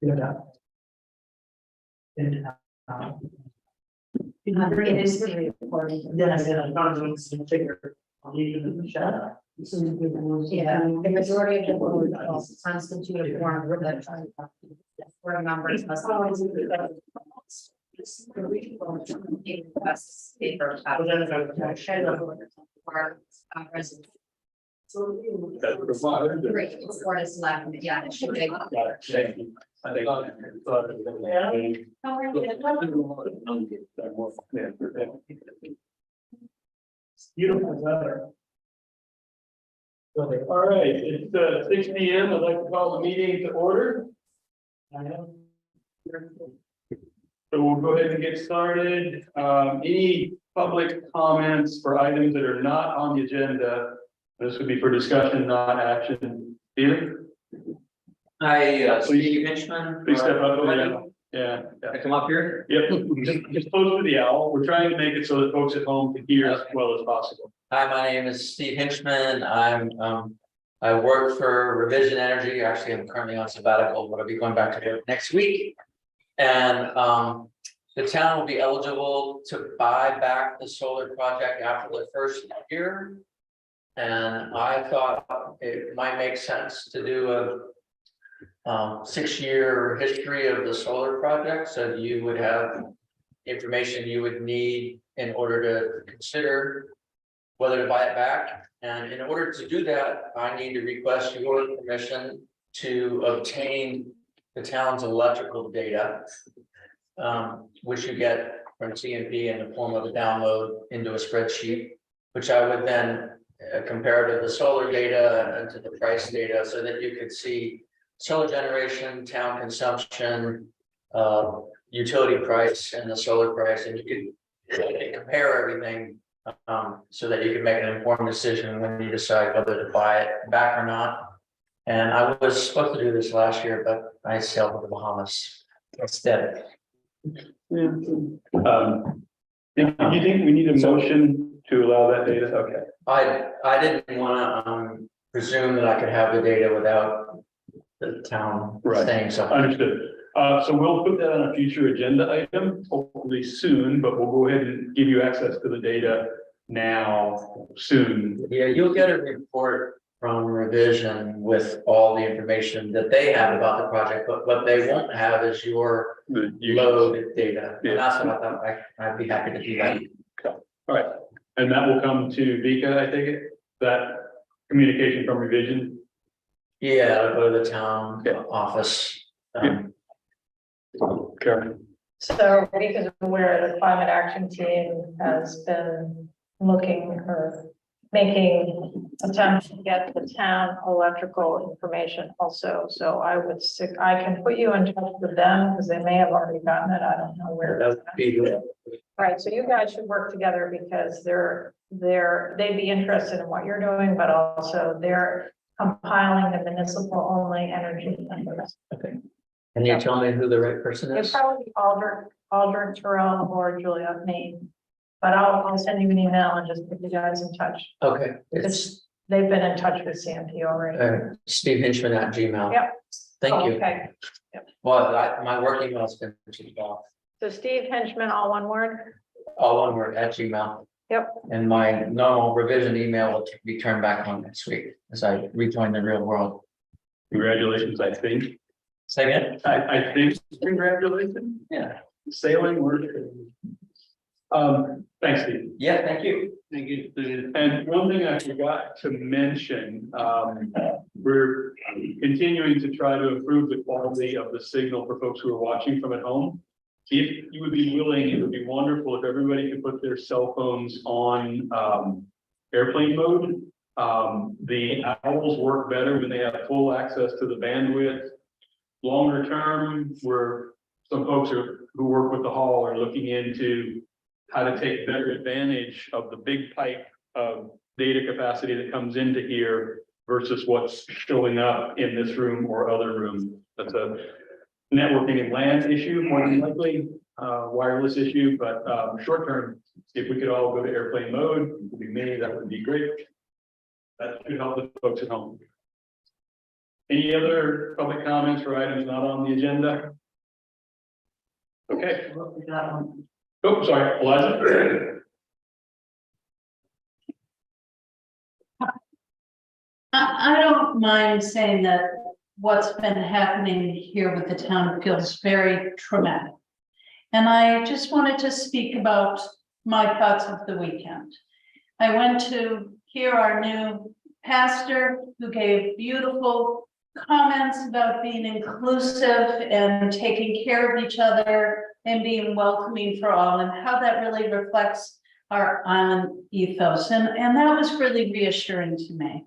Yeah. And, It is really important. yes, yeah, I'm not doing some figure. I'll leave it in the chat. Yeah, the majority of the vote constitute a form of the for numbers. That's provided. Great, for the Selectmen, yeah, it should be. Thank you. I think. Beautiful weather. All right, it's 6 p.m. I'd like to call the meeting to order. So we'll go ahead and get started. Any public comments for items that are not on the agenda? This would be for discussion, not action. Peter? Hi, Steve Hinchman. Please step up. Yeah. Yeah. I come up here? Yep, just close to the owl. We're trying to make it so that folks at home can hear as well as possible. Hi, my name is Steve Hinchman. I work for Revision Energy. Actually, I'm currently on sabbatical, but I'll be going back to work next week. And the town will be eligible to buy back the solar project after the first year. And I thought it might make sense to do a 6-year history of the solar project, so you would have information you would need in order to consider whether to buy it back. And in order to do that, I need to request your permission to obtain the town's electrical data, which you get from CMP in the form of a download into a spreadsheet, which I would then compare to the solar data and to the price data so that you could see solar generation, town consumption, utility price and the solar price, and you could compare everything so that you can make an informed decision when you decide whether to buy it back or not. And I was supposed to do this last year, but I sailed to the Bahamas instead. Do you think we need a motion to allow that data? Okay. I didn't want to presume that I could have the data without the town saying something. Understood. So we'll put that on a future agenda item, hopefully soon, but we'll go ahead and give you access to the data now soon. Yeah, you'll get a report from Revision with all the information that they have about the project, but what they won't have is your load data. Yeah. And that's what I thought I'd be happy to do that. All right, and that will come to Vika, I take it, that communication from Revision. Yeah, I'll go to the town office. Karen. So because I'm aware the climate action team has been looking or making attempts to get the town electrical information also. So I can put you in touch with them because they may have already gotten it. I don't know where. That would be good. Right, so you guys should work together because they'd be interested in what you're doing, but also they're compiling the municipal only energy numbers. Okay. Can you tell me who the right person It's is? probably Aldrin Terrell or Julia Main. But I'll send you an email and just put you guys in touch. Okay, it's Because they've been in touch with CMP already. Steve Hinchman at Gmail. Yep. Thank Oh, you. Okay, Well, my work email's been checked off. so Steve Henchman, all one word? All one word at Gmail. Yep. And my normal Revision email will be turned back on next week as I rejoin the real world. Congratulations, I think. Say again? I think congratulations. Yeah. Sailing work. Thanks, Steve. Yeah, thank you. Thank you. And one thing I forgot to mention, we're continuing to try to improve the quality of the signal for folks who are watching from at home. If you would be willing, it would be wonderful if everybody could put their cell phones on airplane mode. The owls work better when they have full access to the bandwidth. Longer term, where some folks who work with the hall are looking into how to take better advantage of the big pipe of data capacity that comes into here versus what's showing up in this room or other rooms. That's a networking and LAN issue, more than likely, wireless issue, but short term, if we could all go to airplane mode, it would be me, that would be great. That should help the folks at home. Any other public comments for items not on the agenda? Okay, We got one. oh, sorry, Eliza. I don't mind saying that what's been happening here with the town feels very traumatic. And I just wanted to speak about my thoughts of the weekend. I went to hear our new pastor who gave beautiful comments about being inclusive and taking care of each other and being welcoming for all, and how that really reflects our island ethos. And that was really reassuring to me.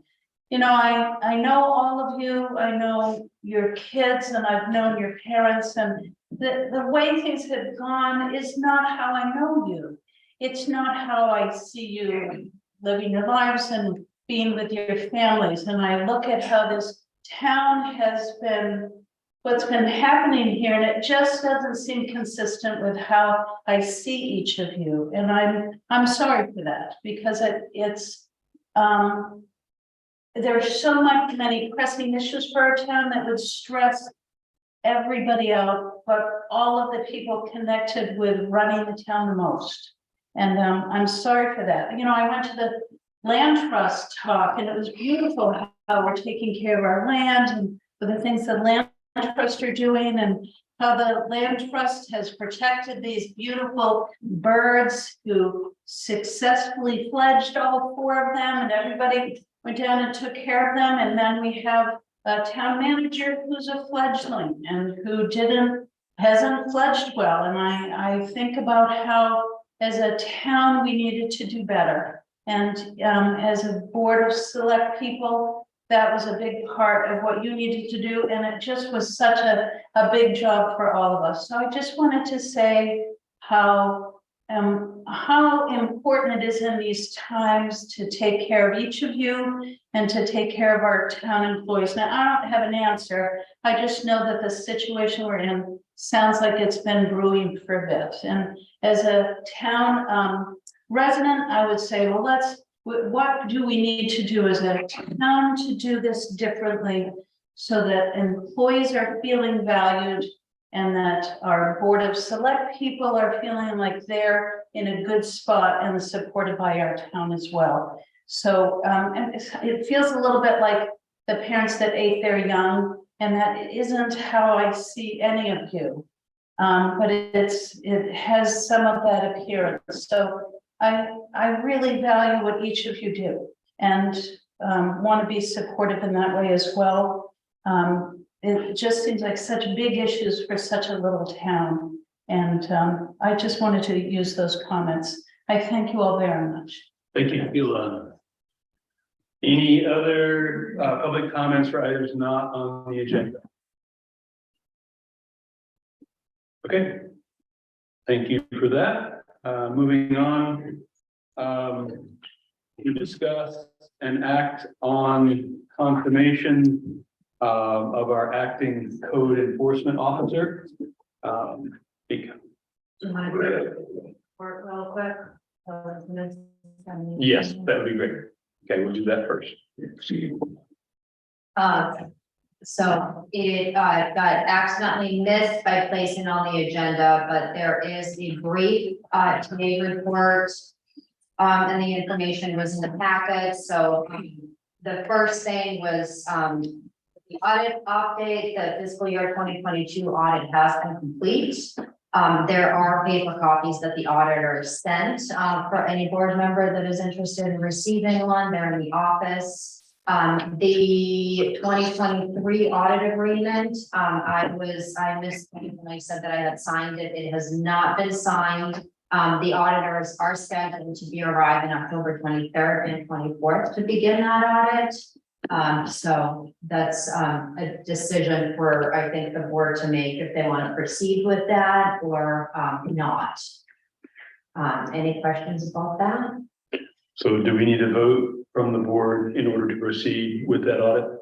You know, I know all of you, I know your kids, and I've known your parents, and the way things have gone is not how I know you. It's not how I see you living your lives and being with your families. And I look at how this town has been, what's been happening here, and it just doesn't seem consistent with how I see each of you. And I'm sorry for that, because there are so many pressing issues for our town that would stress everybody out, but all of the people connected with running the town the most. And I'm sorry for that. You know, I went to the land trust talk, and it was beautiful how we're taking care of our land and the things that land trust are doing, and how the land trust has protected these beautiful birds who successfully fledged, all 4 of them, and everybody went down and took care of them. And then we have a town manager who's a fledgling and who hasn't fledged well. And I think about how, as a town, we needed to do better. And as a board of select people, that was a big part of what you needed to do. And it just was such a big job for all of us. So I just wanted to say how important it is in these times to take care of each of you and to take care of our town employees. Now, I don't have an answer. I just know that the situation we're in sounds like it's been brewing for a bit. And as a town resident, I would say, well, what do we need to do as a town to do this differently so that employees are feeling valued, and that our board of select people are feeling like they're in a good spot and supported by our town as well. So and it feels a little bit like the parents that ate their young, and that isn't how I see any of you. But it has some of that appearance. So I really value what each of you do, and want to be supportive in that way as well. It just seems like such big issues for such a little town. And I just wanted to use those comments. I thank you all very much. Thank you, Ilana. Any other public comments for items not on the agenda? Okay, thank you for that. Moving on, we discuss and act on confirmation of our acting code enforcement officer. Work real quick. Yes, that would be great. Okay, we'll do that first. So it got accidentally missed by placing on the agenda, but there is a brief today report. And the information was in the packet. So the first thing was the audit update. The fiscal year 2022 audit has been complete. There are paper copies that the auditor sent for any board member that is interested in receiving one. They're in the office. The 2023 audit agreement, I missed when I said that I had signed it. It has not been signed. The auditors are scheduled to be arriving October 23rd and 24th to begin that audit. So that's a decision for, I think, the board to make if they want to proceed with that or not. Any questions about that? So do we need a vote from the board in order to proceed with that audit?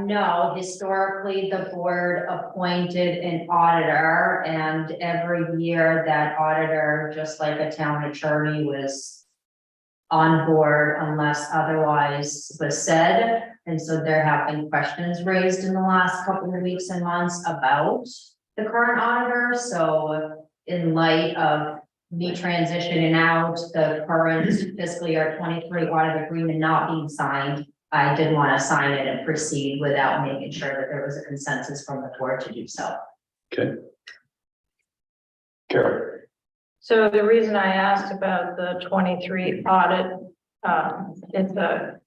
No, historically, the board appointed an auditor, and every year that auditor, just like a town attorney, was on board unless otherwise was said. And so there have been questions raised in the last couple of weeks and months about the current auditor. So in light of me transitioning out, the current fiscal year 23 audit agreement not being signed, I didn't want to sign it and proceed without making sure that there was a consensus from the board to do so. Okay. Carol. So the reason I asked about the 23 audit,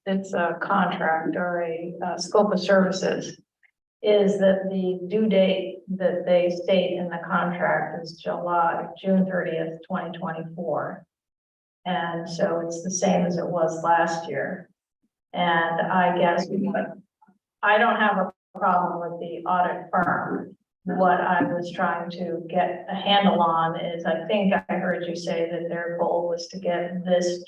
it's a contract or a scope of services, is that the due date that they state in the contract is June 30th, 2024. And so it's the same as it was last year. And I guess I don't have a problem with the audit firm. What I was trying to get a handle on is, I think I heard you say that their goal was to get the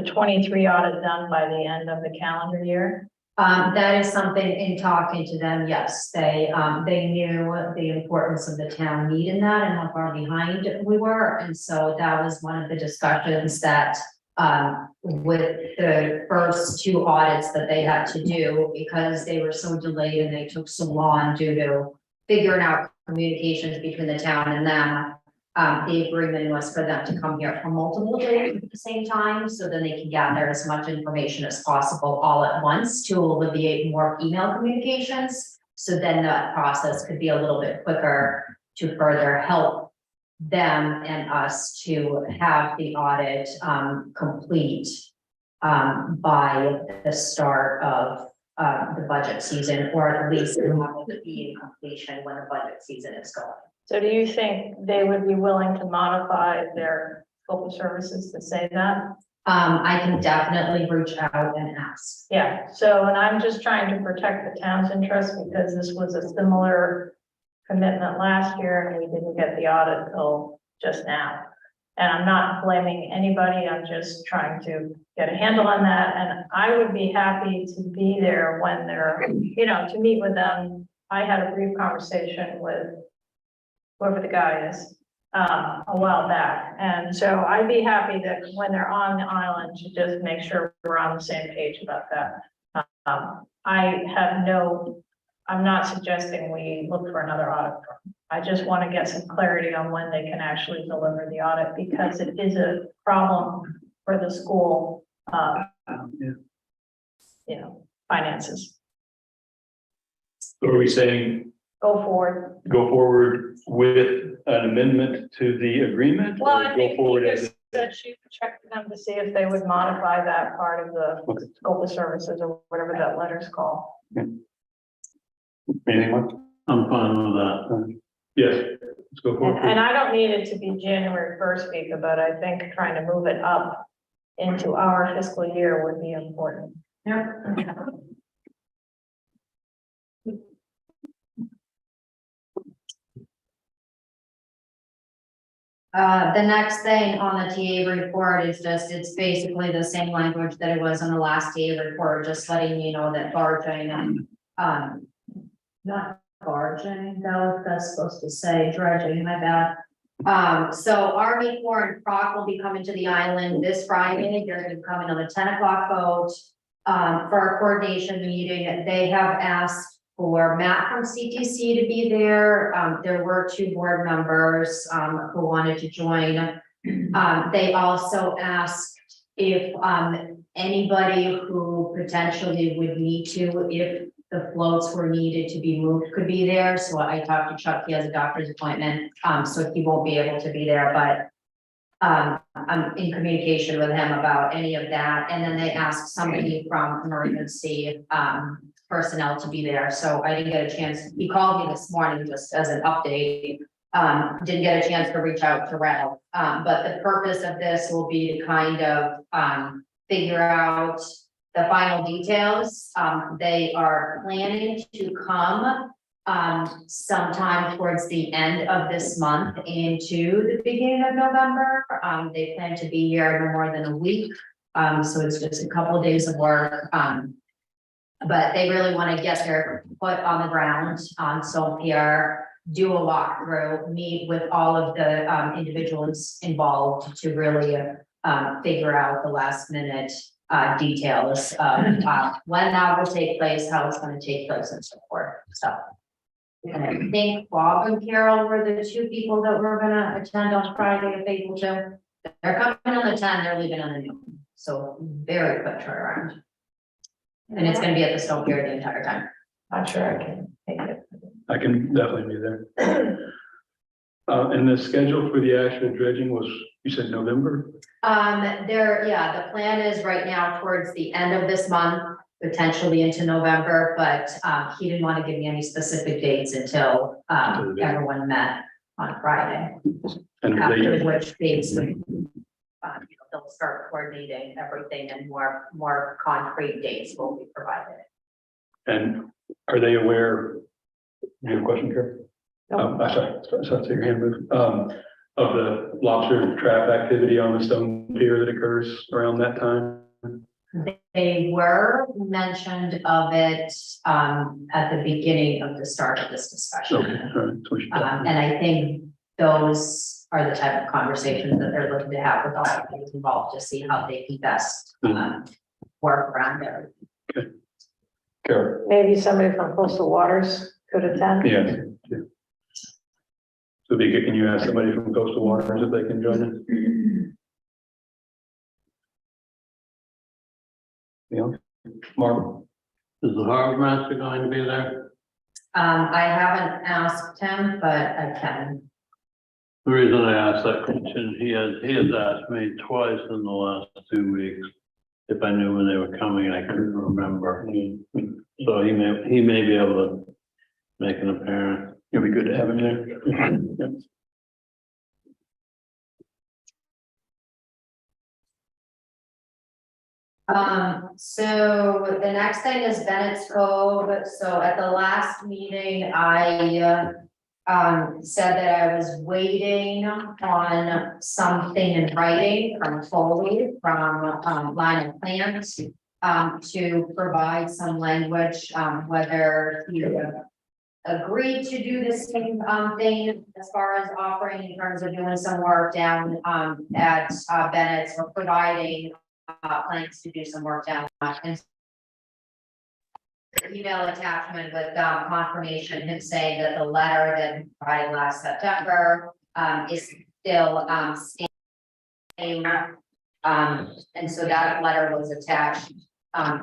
23 audit done by the end of the calendar year. That is something in talking to them, yes, they knew the importance of the town need in that and how far behind we were. And so that was one of the discussions that with the first 2 audits that they had to do, because they were so delayed and they took so long due to figuring out communications between the town and them. The agreement was for them to come here for multiple days at the same time, so then they can gather as much information as possible all at once to alleviate more email communications. So then that process could be a little bit quicker to further help them and us to have the audit complete by the start of the budget season, or at least have it be in completion when the budget season is going. So do you think they would be willing to modify their scope of services to say that? I can definitely reach out and ask. Yeah, so, and I'm just trying to protect the town's interest because this was a similar commitment last year and we didn't get the audit till just now. And I'm not blaming anybody, I'm just trying to get a handle on that. And I would be happy to be there when they're, to meet with them. I had a brief conversation with whoever the guy is, a while back. And so I'd be happy that when they're on the island to just make sure we're on the same page about that. I'm not suggesting we look for another audit firm. I just want to get some clarity on when they can actually deliver the audit, because it is a problem for the school, finances. So are we saying Go forward. go forward with an amendment to the agreement? Well, or I go think forward he as just said she would check with them to see if they would modify that part of the Okay. scope of services or whatever that letter's called. Anything else? I'm fine with that. Yes, let's go forward. And I don't need it to be January 1st, Vika, but I think trying to move it up into our fiscal year would be important. Yeah. The next thing on the TA report is it's basically the same language that it was on the last TA report, just letting you know that barging, not barging, though, that's supposed to say dredging, my bad. So Army Corps and Proc will be coming to the island this Friday. They're going to be coming on the 10 o'clock boat, for a coordination meeting. They have asked for Matt from CTC to be there. There were 2 board members who wanted to join. They also asked if anybody who potentially would need to, if the floats were needed to be moved, could be there. So I talked to Chuck, he has a doctor's appointment, so he won't be able to be there, but I'm in communication with him about any of that. And then they asked somebody from emergency personnel to be there. So I didn't get a chance. He called me this morning just as an update. Didn't get a chance to reach out to Ralph. But the purpose of this will be to kind of figure out the final details. They are planning to come sometime towards the end of this month into the beginning of November. They plan to be here no more than a week. So it's just a couple of days of work. But they really want to get their foot on the ground on Saint Pierre, do a walkthrough, meet with all of the individuals involved to really figure out the last minute, details of, when that will take place, how it's gonna take place and so forth, so. And I think Bob and Carol were the two people that were gonna attend on Friday if able to. They're coming on the 10, they're leaving on the noon, so very quick turnaround. And it's gonna be at the Stone Pier the entire time. I'm sure I can take it. I can definitely be there. And the schedule for the actual dredging was, you said November? Yeah, the plan is right now towards the end of this month, potentially into November, but, he didn't want to give me any specific dates until, everyone met on Friday. And After they, which dates, they'll start coordinating everything and more concrete dates will be provided. and are they aware? You have a question, Karen? I'm sorry, your hand moved. Of the lobster trap activity on the Stone Pier that occurs around that time? They were mentioned of it, at the beginning of the start of this discussion. Okay, all right. So we should- And I think those are the type of conversations that they're looking to have with all of those involved to see how they can best, work around there. Karen? Maybe somebody from coastal waters could attend. Yeah. Yeah. So Vika, can you ask somebody from Coastal Waters if they can join us? Yeah, Mark? Is the harbor master going to be there? I haven't asked him, but I can. The reason I asked that question, he has asked me twice in the last 2 weeks if I knew when they were coming. I couldn't remember. So he may be able to make an appearance. It'll be good to have him there. Yep. So the next thing is Bennett's Cove. So at the last meeting, I said that I was waiting on something in writing from Foley, from Line of Plans, to provide some language, whether he agreed to do the same thing as far as offering in terms of doing some work down at Bennett's, or providing plans to do some work down. And the email attachment with confirmation, him saying that the letter that he provided last September is still staying. And so that letter was attached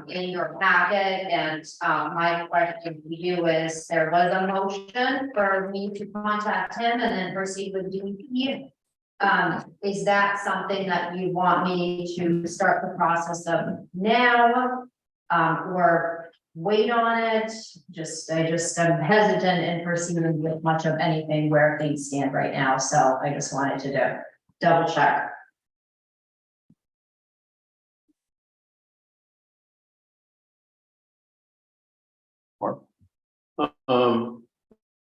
in your packet, and my question to you is, there was a motion for me to contact him and then proceed with DEP. Is that something that you want me to start the process of now, or wait on it? I just am hesitant in proceeding with much of anything where things stand right now, so I just wanted to double check.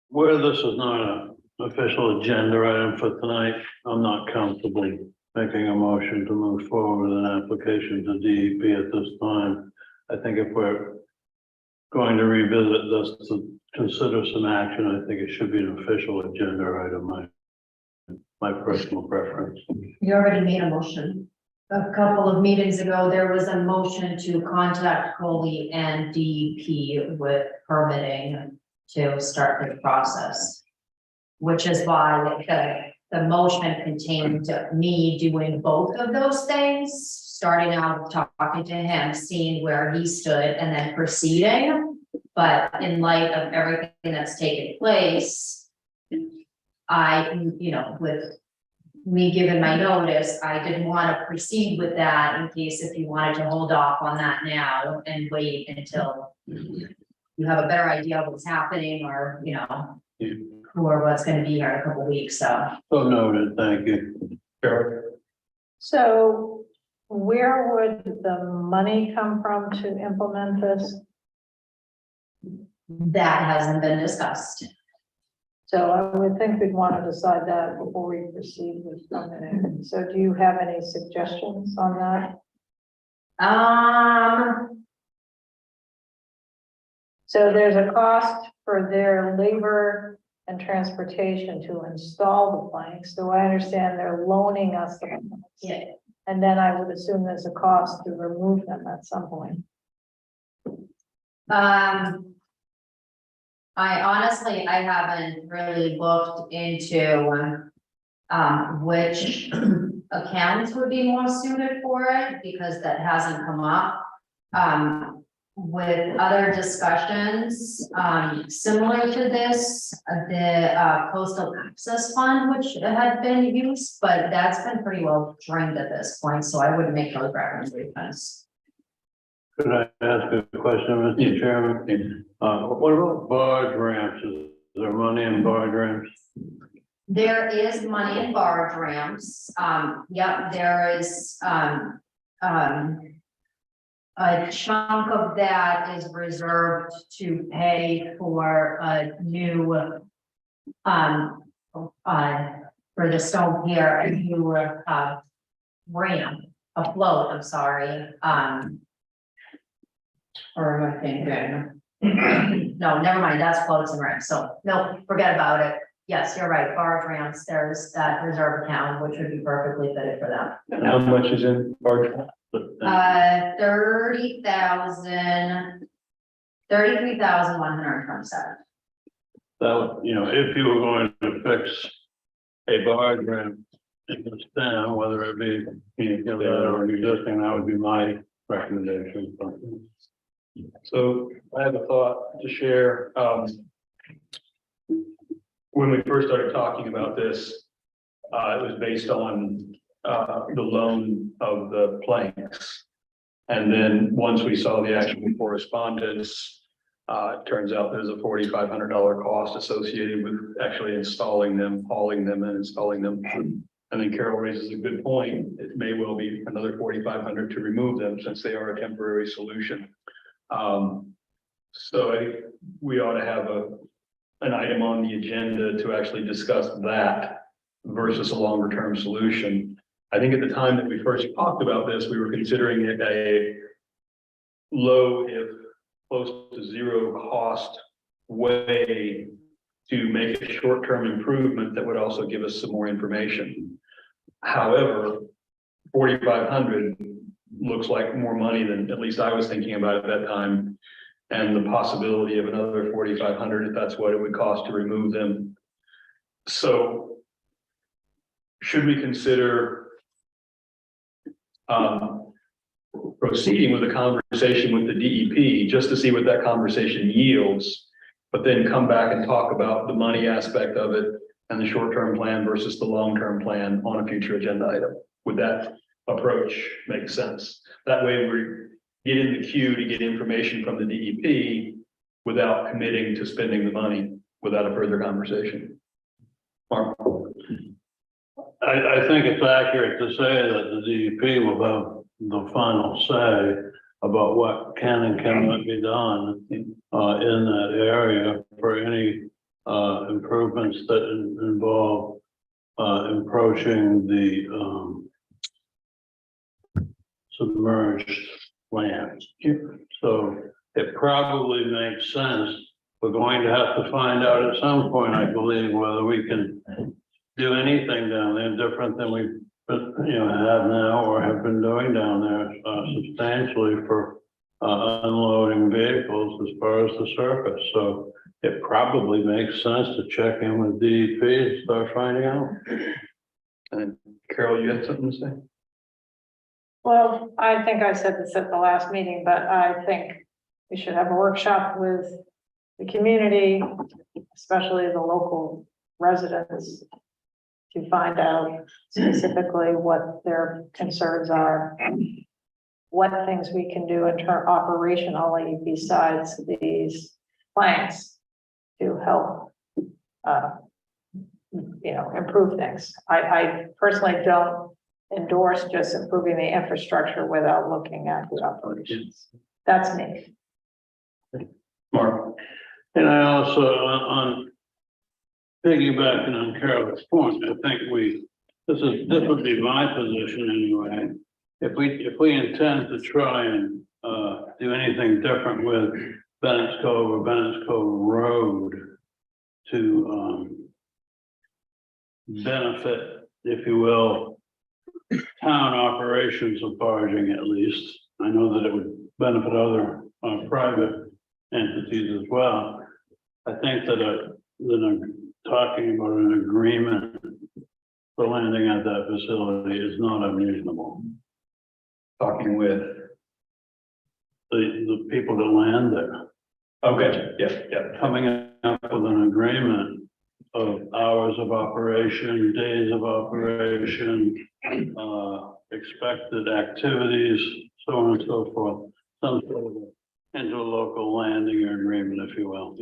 Where this is not an official agenda item for tonight, I'm not comfortable making a motion to move forward with an application to DEP at this time. I think if we're going to revisit this to consider some action, I think it should be an official agenda item, my personal preference. You already made a motion. A couple of meetings ago, there was a motion to contact Coley and DEP with permitting to start the process. Which is why the motion contained me doing both of those things, starting out with talking to him, seeing where he stood, and then proceeding. But in light of everything that's taken place, with me giving my notice, I didn't want to proceed with that in case if you wanted to hold off on that now and wait until you have a better idea of what's happening, or, or what's going to be here in a couple of weeks, so. So noted, thank you. Sure. So where would the money come from to implement this? That hasn't been discussed. So I would think we'd want to decide that before we proceed with permitting. So do you have any suggestions on that? So there's a cost for their labor and transportation to install the planks. Do I understand they're loaning us the planks? Yeah, And then I would assume there's a cost to remove them at some point. I honestly, I haven't really looked into which accounts would be more suited for it, because that hasn't come up. With other discussions, similar to this, the coastal access fund, which had been used, but that's been pretty well drained at this point, so I wouldn't make those recommendations. Could I ask a question, Mr. Chairman? What about barge ramps? Is there money in barge ramps? There is money in barge ramps. Yep, there is, a chunk of that is reserved to pay for a new, for the stone pier, a new, ramp, a float, I'm sorry, or am I thinking? No, never mind, that's floats and ramps, so, no, forget about it. Yes, you're right, barge ramps, there's that reserve account, which would be perfectly fitted for them. And how much is in barge? 33,127. That would, if you were going to fix a barge ramp in this town, whether it be, that or existing, that would be my recommendation. So I have a thought to share. When we first started talking about this, it was based on the loan of the planks. And then once we saw the actual correspondence, it turns out there's a $4,500 cost associated with actually installing them, hauling them and installing them. And then Carol raises a good point. It may well be another $4,500 to remove them since they are a temporary solution. So I think we ought to have an item on the agenda to actually discuss that versus a longer term solution. I think at the time that we first talked about this, we were considering it a low, if close to zero cost way to make a short-term improvement that would also give us some more information. However, 4,500 looks like more money than at least I was thinking about at that time. And the possibility of another 4,500, if that's what it would cost to remove them. So should we consider proceeding with a conversation with the DEP just to see what that conversation yields, but then come back and talk about the money aspect of it and the short-term plan versus the long-term plan on a future agenda item? Would that approach make sense? That way we get in the queue to get information from the DEP without committing to spending the money without a further conversation. Mark? I think it's accurate to say that the DEP will have the final say about what can and cannot be done in that area for any improvements that involve approaching the submerged lands. So it probably makes sense. We're going to have to find out at some point, I believe, whether we can do anything down there different than we have now or have been doing down there substantially for unloading vehicles as far as the surface. So it probably makes sense to check in with DEP and start finding out. And Carol, you had something to say? Well, I think I said this at the last meeting, but I think we should have a workshop with the community, especially the local residents, to find out specifically what their concerns are, what things we can do in terms operationally besides these planks to help, improve things. I personally don't endorse just improving the infrastructure without looking at the operations. That's me. Mark? And I also, on piggybacking on Carol's point, I think this would be my position anyway. If we intend to try and do anything different with Bennett's Cove or Bennett's Cove Road to benefit, if you will, town operations of barging at least. I know that it would benefit other private entities as well. I think that talking about an agreement for landing at that facility is not unreasonable. Talking with, The people that land there, okay, yeah. coming up with an agreement of hours of operation, days of operation, expected activities, so on and so forth. Some sort of interlocal landing agreement, if you will.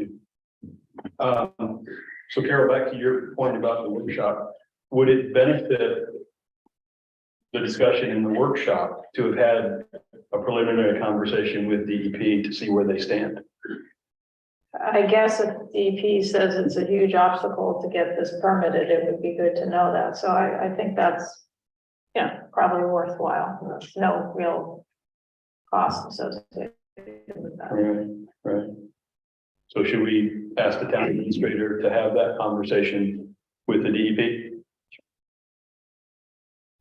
So Carol, back to your point about the workshop, would it benefit the discussion in the workshop to have had a preliminary conversation with DEP to see where they stand? I guess if DEP says it's a huge obstacle to get this permitted, it would be good to know that. So I think that's, yeah, probably worthwhile. There's no real cost associated with that. Right. So should we ask the town administrator to have that conversation with the DEP?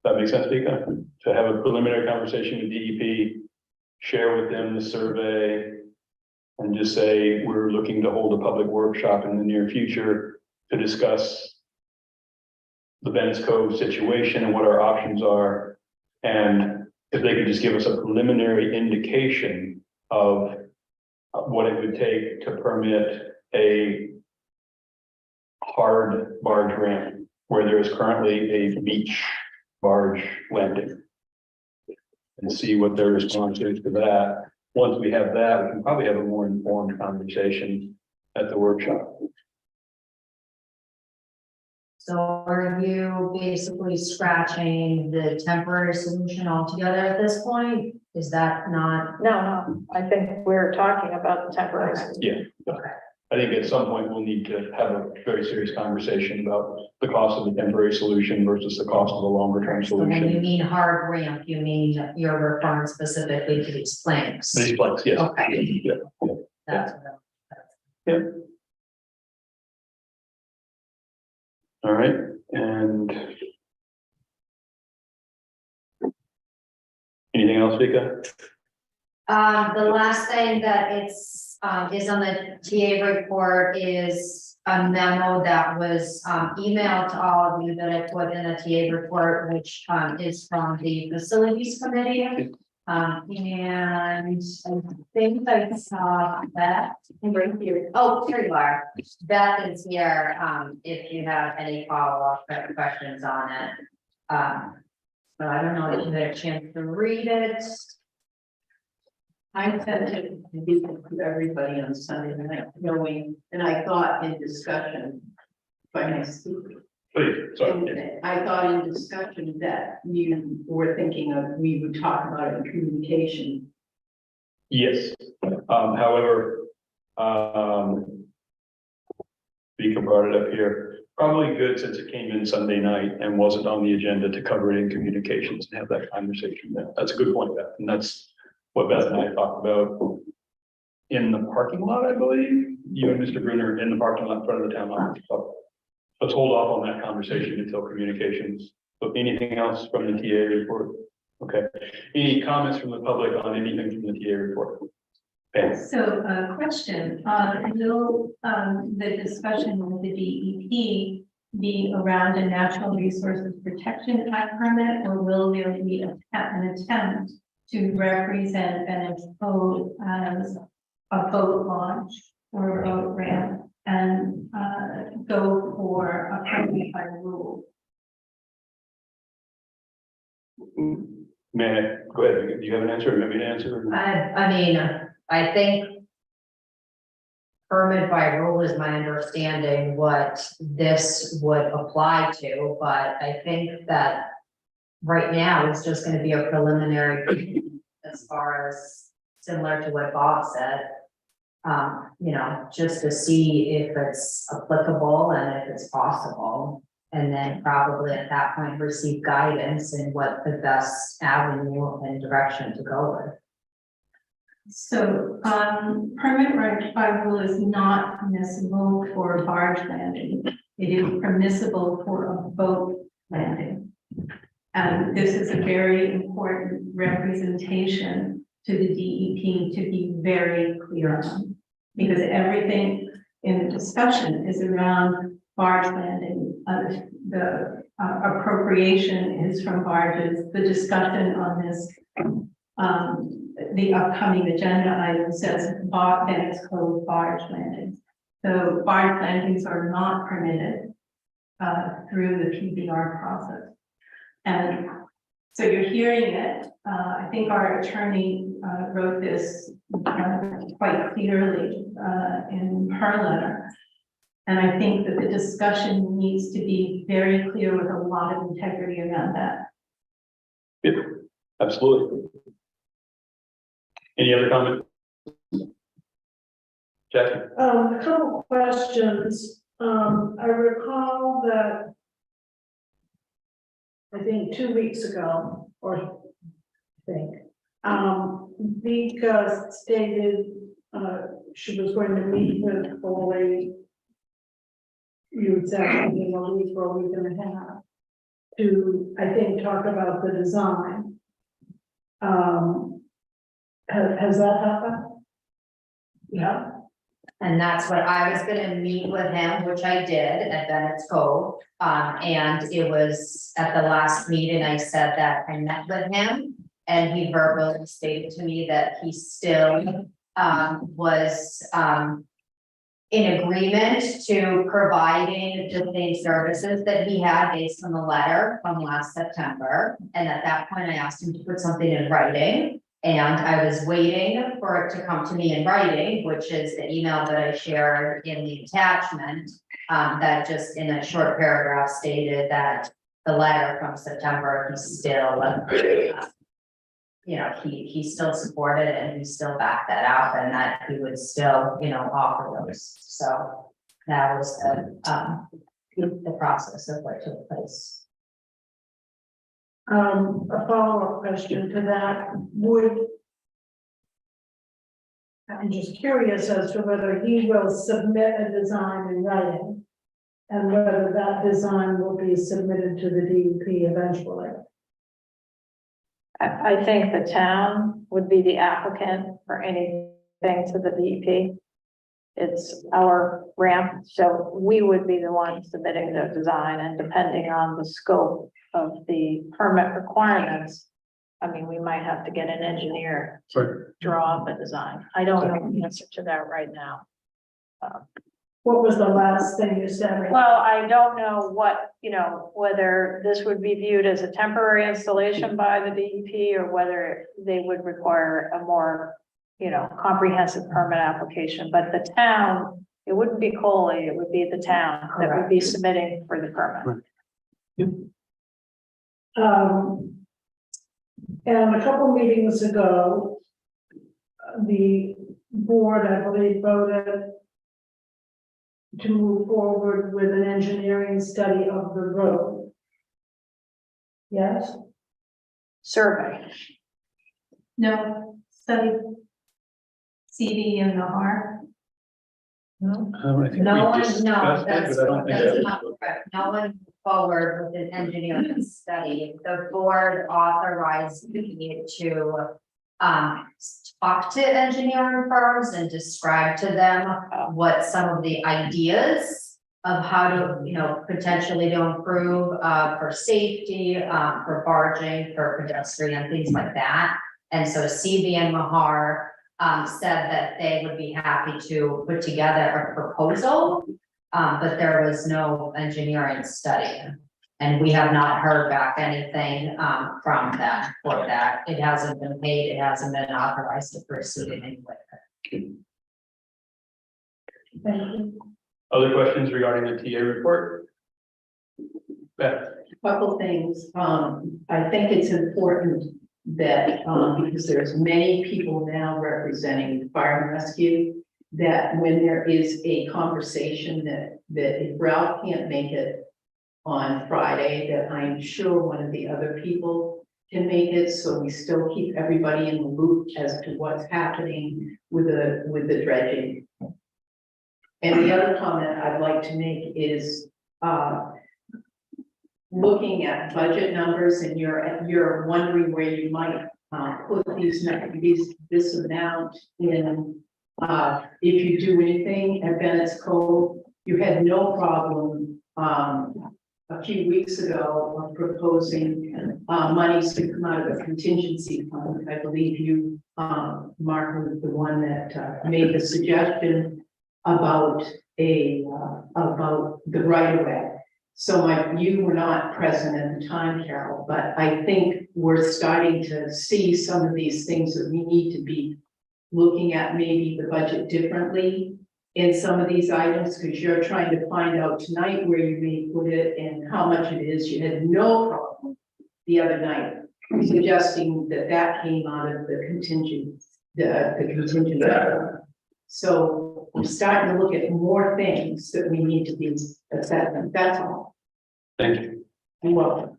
That makes sense, Vika? To have a preliminary conversation with DEP, share with them the survey, and just say, we're looking to hold a public workshop in the near future to discuss the Venice Cove situation and what our options are. And if they could just give us a preliminary indication of what it would take to permit a hard barge ramp where there is currently a beach barge landing. And see what their response is to that. Once we have that, we can probably have a more informed conversation at the workshop. So are you basically scratching the temporary solution altogether at this point? Is that not? No, I think we're talking about the temporary. Yeah. I think at some point we'll need to have a very serious conversation about the cost of the temporary solution versus the cost of the longer term So when you solution. mean hard ramp, you mean you're referring specifically to these planks? These planks, yes. Okay. Yeah. That's All right, and anything else, Vika? the last thing that is on the TA report is a memo that was emailed to all of you that I put in the TA report, which is from the facilities committee. And I think I saw that. Right here. Oh, here you are. Beth is here, if you have any follow-up questions on it. But I don't know if you had a chance to read it. I sent it to everybody on Sunday night, knowing, and I thought in discussion by my speaker. Please, sorry. And I thought in discussion that you were thinking of, we would talk about it in communication. Yes, however, Vika brought it up here, probably good since it came in Sunday night and wasn't on the agenda to cover it in communications and have that conversation. That's a good point, Beth, and that's what Beth and I talked about in the parking lot, I believe. You and Mr. Brunner in the parking lot in front of the town office. So let's hold off on that conversation until communications. So anything else from the TA report? Okay. Any comments from the public on anything from the TA report? Okay. So, question, will, the discussion with the DEP be around a Natural Resources Protection Act permit, or will there be an attempt to represent Venice Cove as a boat launch or a boat ramp and, go for a permit by rule? May I, go ahead, do you have an answer, or maybe an answer? I mean, I think permit by rule is my understanding what this would apply to, but I think that right now it's just going to be a preliminary as far as similar to what Bob said. You know, just to see if it's applicable and if it's possible. And then probably at that point receive guidance in what the best avenue and direction to go with. So, permit right by rule is not permissible for barge landing. It is permissible for a boat landing. And this is a very important representation to the DEP to be very clear on. Because everything in the discussion is around barge landing, the appropriation is from barges, the discussion on this, the upcoming agenda item says Venice Code barge landings. So barge landings are not permitted through the PBR process. And so you're hearing it. I think our attorney wrote this quite clearly in her letter. And I think that the discussion needs to be very clear with a lot of integrity around that. Yeah, absolutely. Any other comment? Jackie? A couple questions. I recall that I think 2 weeks ago, or I think, Vika stated, she was going to meet with Foley. You would say something a week or a week and a half to, I think, talk about the design. Has that happened? Yeah. And that's what I was gonna meet with him, which I did at Bennett's Cove. And it was at the last meeting, I said that I met with him. And he verbally stated to me that he still was in agreement to providing the same services that he had based on the letter from last September. And at that point, I asked him to put something in writing. And I was waiting for it to come to me in writing, which is the email that I shared in the attachment. That just in a short paragraph stated that the letter from September, he's still, you know, he still supported it and he still backed that up and that he would still, you know, offer those. So that was the process of what took place. A follow-up question to that I'm just curious as to whether he will submit a design in writing and whether that design will be submitted to the DEP eventually. I think the town would be the applicant for anything to the DEP. It's our ramp, so we would be the one submitting the design, and depending on the scope of the permit requirements, I mean, we might have to get an engineer to draw up a design. I don't know the answer to that right now. What was the last thing you said? Well, I don't know what, you know, whether this would be viewed as a temporary installation by the DEP or whether they would require a more, you know, comprehensive permit application, but the town, it wouldn't be Coley, it would be the town that would be submitting for the permit. And a couple meetings ago, the board, I believe, voted to move forward with an engineering study of the road. Yes? Survey. No, study CV in the R. I think No we one, no, discussed it, that's, but I don't think that's that not was- correct. No one forward with an engineering study. The board authorized me to talk to engineering firms and describe to them what some of the ideas of how to, you know, potentially to improve for safety, for barging, for pedestrian, things like that. And so CV and Mahar said that they would be happy to put together a proposal, but there was no engineering study. And we have not heard back anything from them for that. It hasn't been paid, it hasn't been authorized to proceed in any way. Thank you. Other questions regarding the TA report? Beth? Couple things, I think it's important that, because there's many people now representing fire and rescue, that when there is a conversation that if Ralph can't make it on Friday, that I'm sure one of the other people can make it, so we still keep everybody in the loop as to what's happening with the dredging. And the other comment I'd like to make is, looking at budget numbers and you're wondering where you might put this amount in. If you do anything at Bennett's Cove, you had no problem a few weeks ago of proposing monies to come out of a contingency fund. I believe you, Mark, was the one that made the suggestion about about the right of way. So you were not present at the time, Carol, but I think we're starting to see some of these things that we need to be looking at maybe the budget differently in some of these items, because you're trying to find out tonight where you may put it and how much it is. You had no problem the other night suggesting that that came out of the contingent, the contingent. So we're starting to look at more things that we need to be assessing. That's all. Thank you. You're welcome.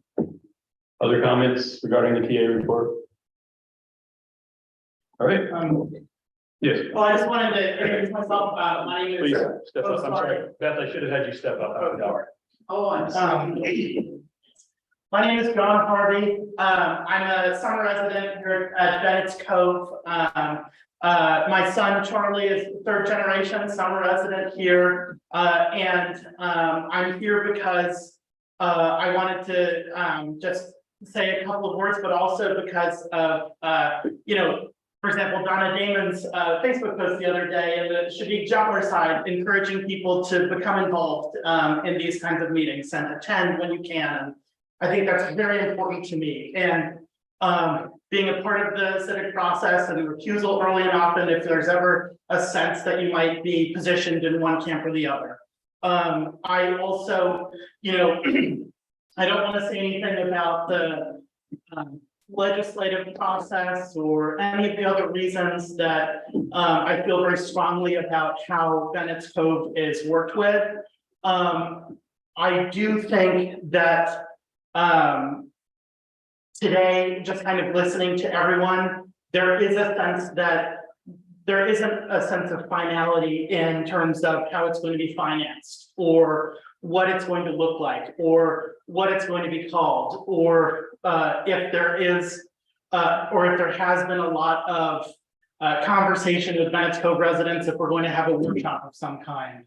Other comments regarding the TA report? All right, yes, Well, I just wanted to introduce myself, my name please is. step up. I'm sorry, Beth, I should have had you step up. Oh, I'm sorry. My name is John Harvey. I'm a summer resident here at Bennett's Cove. My son Charlie is third generation summer resident here. And I'm here because I wanted to just say a couple of words, but also because of, you know, for example, Donna Damon's Facebook post the other day, and it should be jumper side, encouraging people to become involved in these kinds of meetings and attend when you can. I think that's very important to me. And being a part of the civic process and recusal early and often if there's ever a sense that you might be positioned in one camp or the other. I also, you know, I don't want to say anything about the legislative process or any of the other reasons that I feel very strongly about how Bennett's Cove is worked with. I do think that today, just kind of listening to everyone, there is a sense that there isn't a sense of finality in terms of how it's going to be financed or what it's going to look like or what it's going to be called, or if there is or if there has been a lot of conversation with Bennett's Cove residents if we're going to have a workshop of some kind.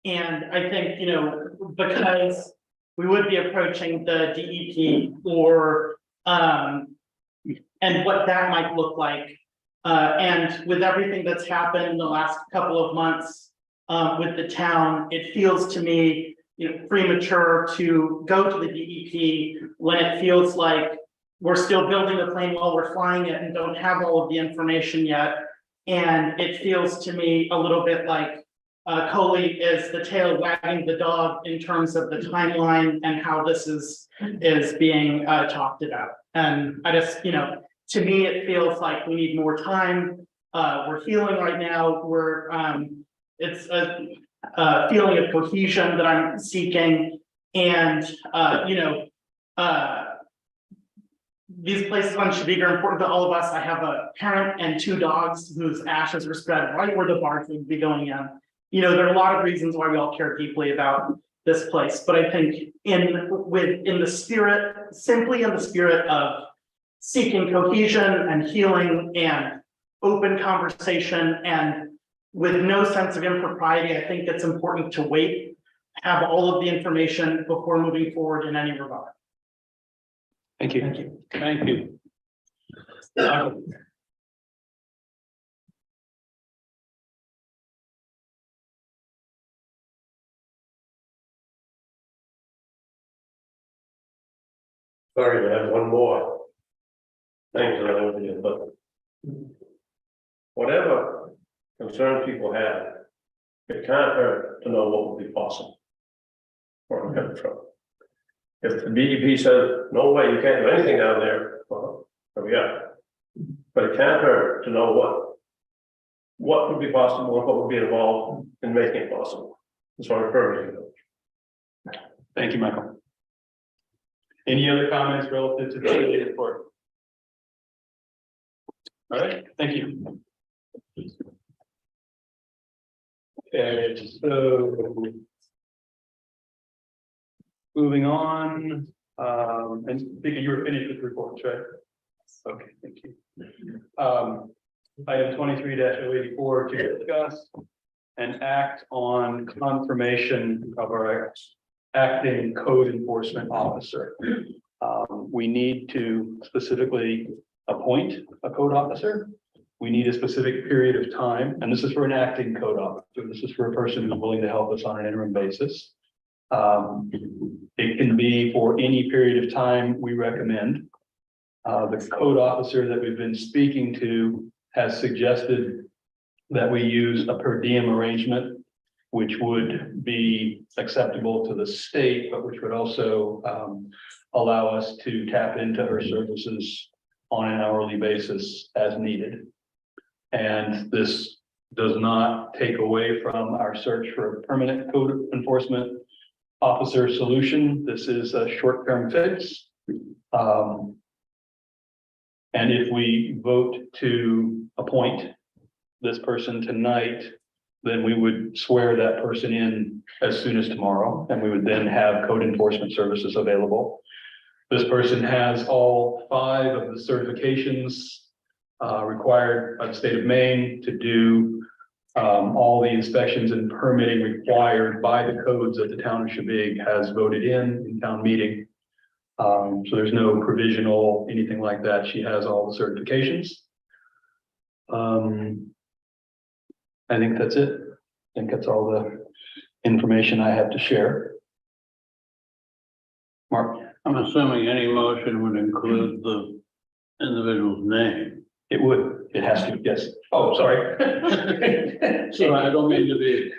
And I think, you know, because we would be approaching the DEP or and what that might look like. And with everything that's happened in the last couple of months with the town, it feels to me, you know, premature to go to the DEP when it feels like we're still building the plane while we're flying it and don't have all of the information yet. And it feels to me a little bit like Coley is the tail wagging the dog in terms of the timeline and how this is being talked about. And I just, you know, to me, it feels like we need more time. We're healing right now. It's a feeling of cohesion that I'm seeking. And, you know, these places on Shaviga are important to all of us. I have a parent and 2 dogs whose ashes are spread right where the barge would be going in. You know, there are a lot of reasons why we all care deeply about this place, but I think in the spirit, simply in the spirit of seeking cohesion and healing and open conversation and with no sense of impropriety, I think it's important to wait, have all of the information before moving forward in any regard. Thank you. Thank you. Thank you. Sorry, I have one more. Things that I want to do, but whatever concern people have, it can't hurt to know what would be possible. Where I'm coming from. If the BEP says, no way, you can't do anything down there, well, there we are. But it can't hurt to know what would be possible and what would be involved in making it possible. That's what I'm referring to. Thank you, Michael. Any other comments relative to the daily report? All right, thank you. Okay, so moving on, And Vicki, you were finished with reports, right? Okay, thank you. Item 23-084 to discuss and act on confirmation of our acting code enforcement officer. We need to specifically appoint a code officer. We need a specific period of time, and this is for an acting code officer. This is for a person who's willing to help us on an interim basis. It can be for any period of time we recommend. The code officer that we've been speaking to has suggested that we use a per diem arrangement, which would be acceptable to the state, but which would also allow us to tap into her services on an hourly basis as needed. And this does not take away from our search for a permanent code enforcement officer solution. This is a short-term fix. And if we vote to appoint this person tonight, then we would swear that person in as soon as tomorrow, and we would then have code enforcement services available. This person has all 5 of the certifications required by the state of Maine to do all the inspections and permitting required by the codes that the town of Shebig has voted in town meeting. So there's no provisional, anything like that. She has all the certifications. I think that's it. I think that's all the information I have to share. Mark? I'm assuming any motion would include the individual's name. It would, it has to, yes. Oh, sorry. So I don't mean to be.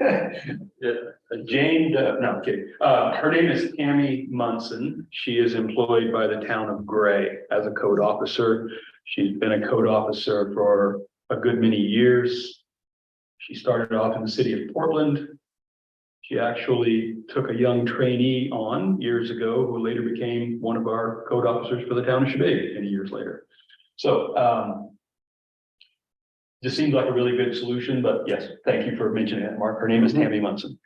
Jane, no, I'm kidding. Her name is Tammy Munson. She is employed by the town of Gray as a code officer. She's been a code officer for a good many years. She started off in the city of Portland. She actually took a young trainee on years ago who later became one of our code officers for the town of Shebig many years later. So just seems like a really good solution, but yes, thank you for mentioning it, Mark. Her name is Tammy Munson.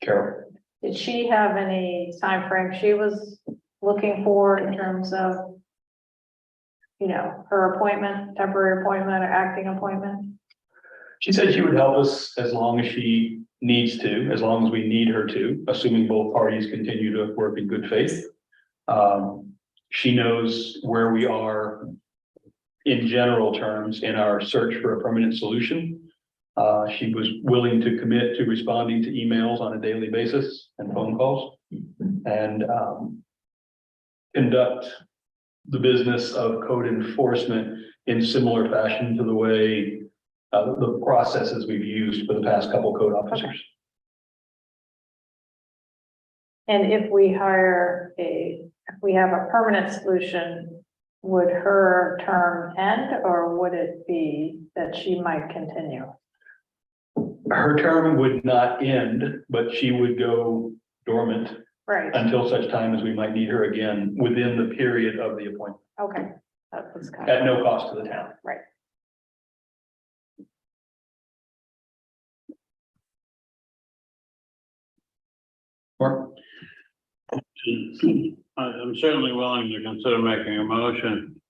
Carol? Did she have any time frame she was looking for in terms of, you know, her appointment, temporary appointment or acting appointment? She said she would help us as long as she needs to, as long as we need her to, assuming both parties continue to work in good faith. She knows where we are in general terms in our search for a permanent solution. She was willing to commit to responding to emails on a daily basis and phone calls and conduct the business of code enforcement in similar fashion to the way the processes we've used for the past couple code officers. And if we have a permanent solution, would her term end or would it be that she might continue? Her term would not end, but she would go dormant Right, until such time as we might need her again within the period of the appointment, okay. That was kind at of, no cost to the town. right. Mark? I'm certainly willing to consider making a motion,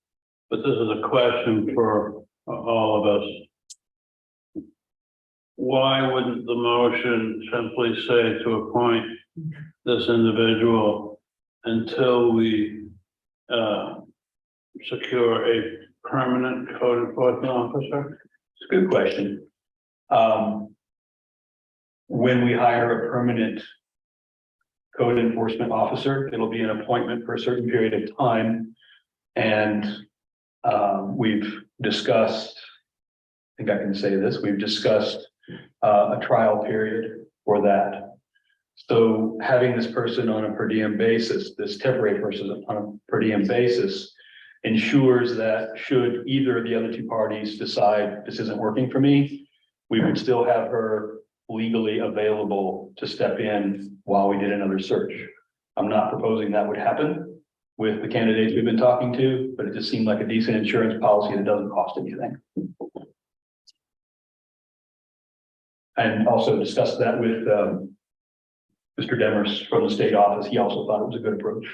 but this is a question for all of us. Why wouldn't the motion simply say to appoint this individual until we secure a permanent code enforcement officer? It's a good question. When we hire a permanent code enforcement officer, it'll be an appointment for a certain period of time. And we've discussed, I think I can say this, we've discussed a trial period for that. So having this person on a per diem basis, this temporary person on a per diem basis, ensures that should either of the other 2 parties decide this isn't working for me, we would still have her legally available to step in while we did another search. I'm not proposing that would happen with the candidates we've been talking to, but it just seemed like a decent insurance policy that doesn't cost anything. And also discussed that with Mr. Demers from the state office. He also thought it was a good approach.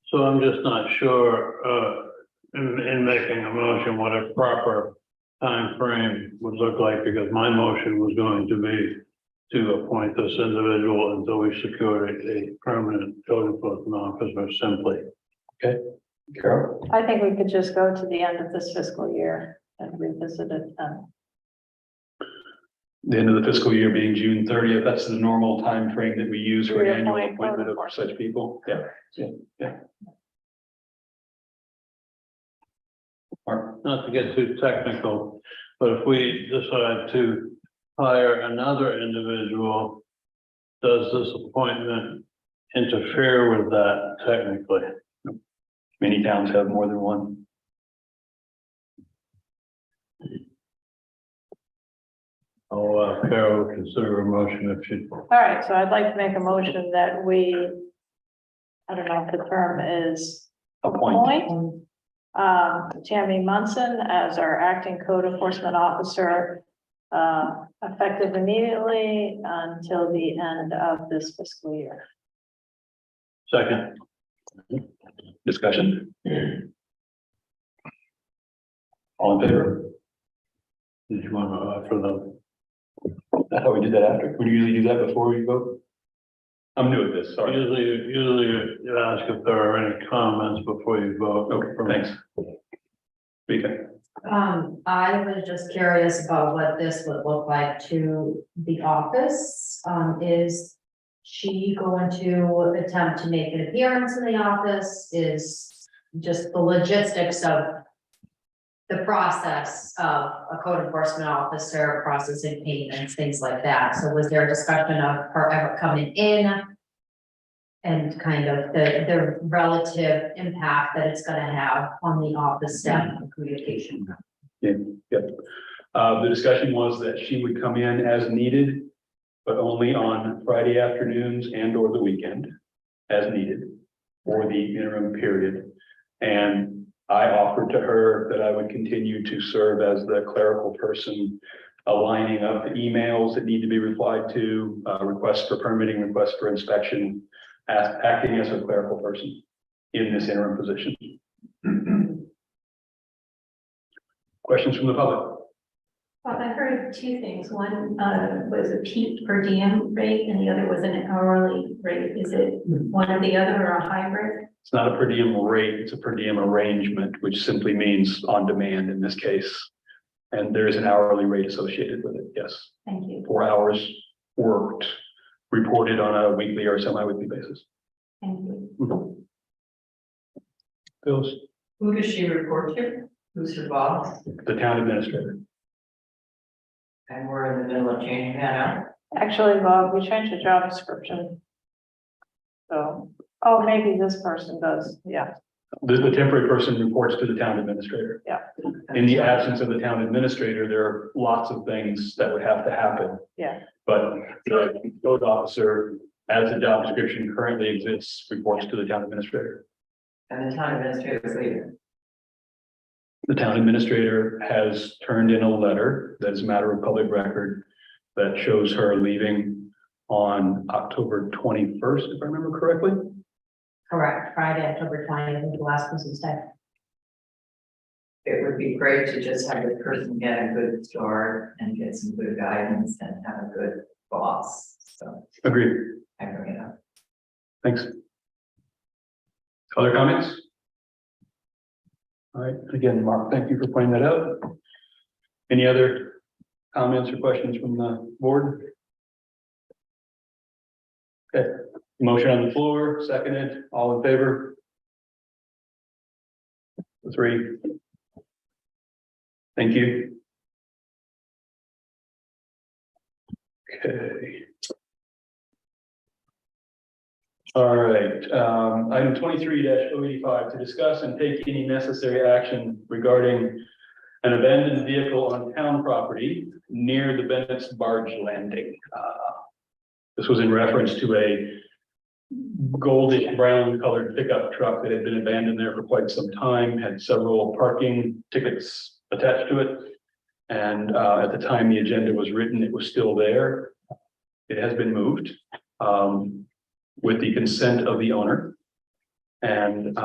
So I'm just not sure, in making a motion, what a proper time frame would look like, because my motion was going to be to appoint this individual until we secured a permanent code enforcement officer simply. Carol? I think we could just go to the end of this fiscal year and revisit it then. The end of the fiscal year being June 30th, that's the normal time frame that we use for an annual Reappoint appointment of code such people. Yeah, yeah. Mark? Not to get too technical, but if we decide to hire another individual, does this appointment interfere with that technically? Many towns have more than one. I'll Carol consider a motion if she. All right, so I'd like to make a motion that we, I don't know if the term is appoint, Tammy Munson as our acting code enforcement officer, effective immediately until the end of this fiscal year. Second. Discussion? All in favor? Did you want to offer them? I thought we did that after. We usually do that before we vote. I'm new at this, sorry. Usually you ask if there are any comments before you vote. Okay, thanks. Rika? I was just curious about what this would look like to the office. Is she going to attempt to make an appearance in the office? Is just the logistics of the process of a code enforcement officer processing payments, things like that. So was there a discussion of her ever coming in? And kind of the relative impact that it's gonna have on the office staff and communication? The discussion was that she would come in as needed, but only on Friday afternoons and or the weekend as needed for the interim period. And I offered to her that I would continue to serve as the clerical person, aligning up the emails that need to be replied to, requests for permitting, requests for inspection, acting as a clerical person in this interim position. Questions from the public? Well, I heard two things. One was a peak per diem rate and the other was an hourly rate. Is it one or the other or a hybrid? It's not a per diem rate, it's a per diem arrangement, which simply means on demand in this case. And there is an hourly rate associated with it, yes. Thank you. 4 hours worked, reported on a weekly or semi-weekly basis. Thank you. Phyllis, Who does she report to? Who's her boss? the town administrator. And we're in the middle of changing that out. Actually, Bob, we changed the job description. So, oh, maybe this person does, yeah. The temporary person reports to the town administrator. Yeah. In the absence of the town administrator, there are lots of things that would have to happen. Yeah. But the code officer, as the job description currently exists, reports to the town administrator. And the town administrator is leaving. The town administrator has turned in a letter that is a matter of public record that shows her leaving on October 21st, if I remember correctly. Correct, Friday, October 20th, I think the last business day. It would be great to just have the person get a good start and get some good guidance and have a good boss. So Agreed. I bring it up. Thanks. Other comments? All right, again, Mark, thank you for pointing that out. Any other comments or questions from the board? Okay, motion on the floor, seconded, all in favor? 3. Thank you. Okay. All right, item 23-085, to discuss and take any necessary action regarding an abandoned vehicle on town property near the Bennett's barge landing. This was in reference to a goldish brown colored pickup truck that had been abandoned there for quite some time, had several parking tickets attached to it. And at the time the agenda was written, it was still there. It has been moved with the consent of the owner. And,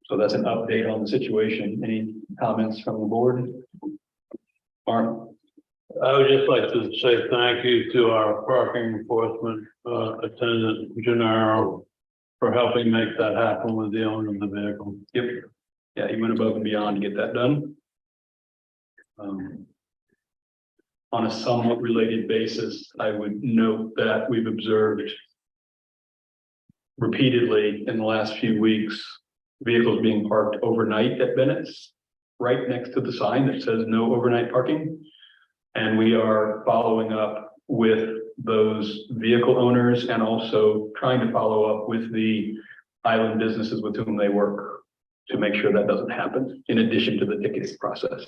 so that's an update on the situation. Any comments from the board? Mark? I would just like to say thank you to our parking enforcement attendant, Gennaro, for helping make that happen with the owner of the vehicle. Yep. Yeah, he went above and beyond to get that done. On a somewhat related basis, I would note that we've observed repeatedly in the last few weeks, vehicles being parked overnight at Bennett's, right next to the sign that says no overnight parking. And we are following up with those vehicle owners and also trying to follow up with the island businesses with whom they work to make sure that doesn't happen, in addition to the ticketing process.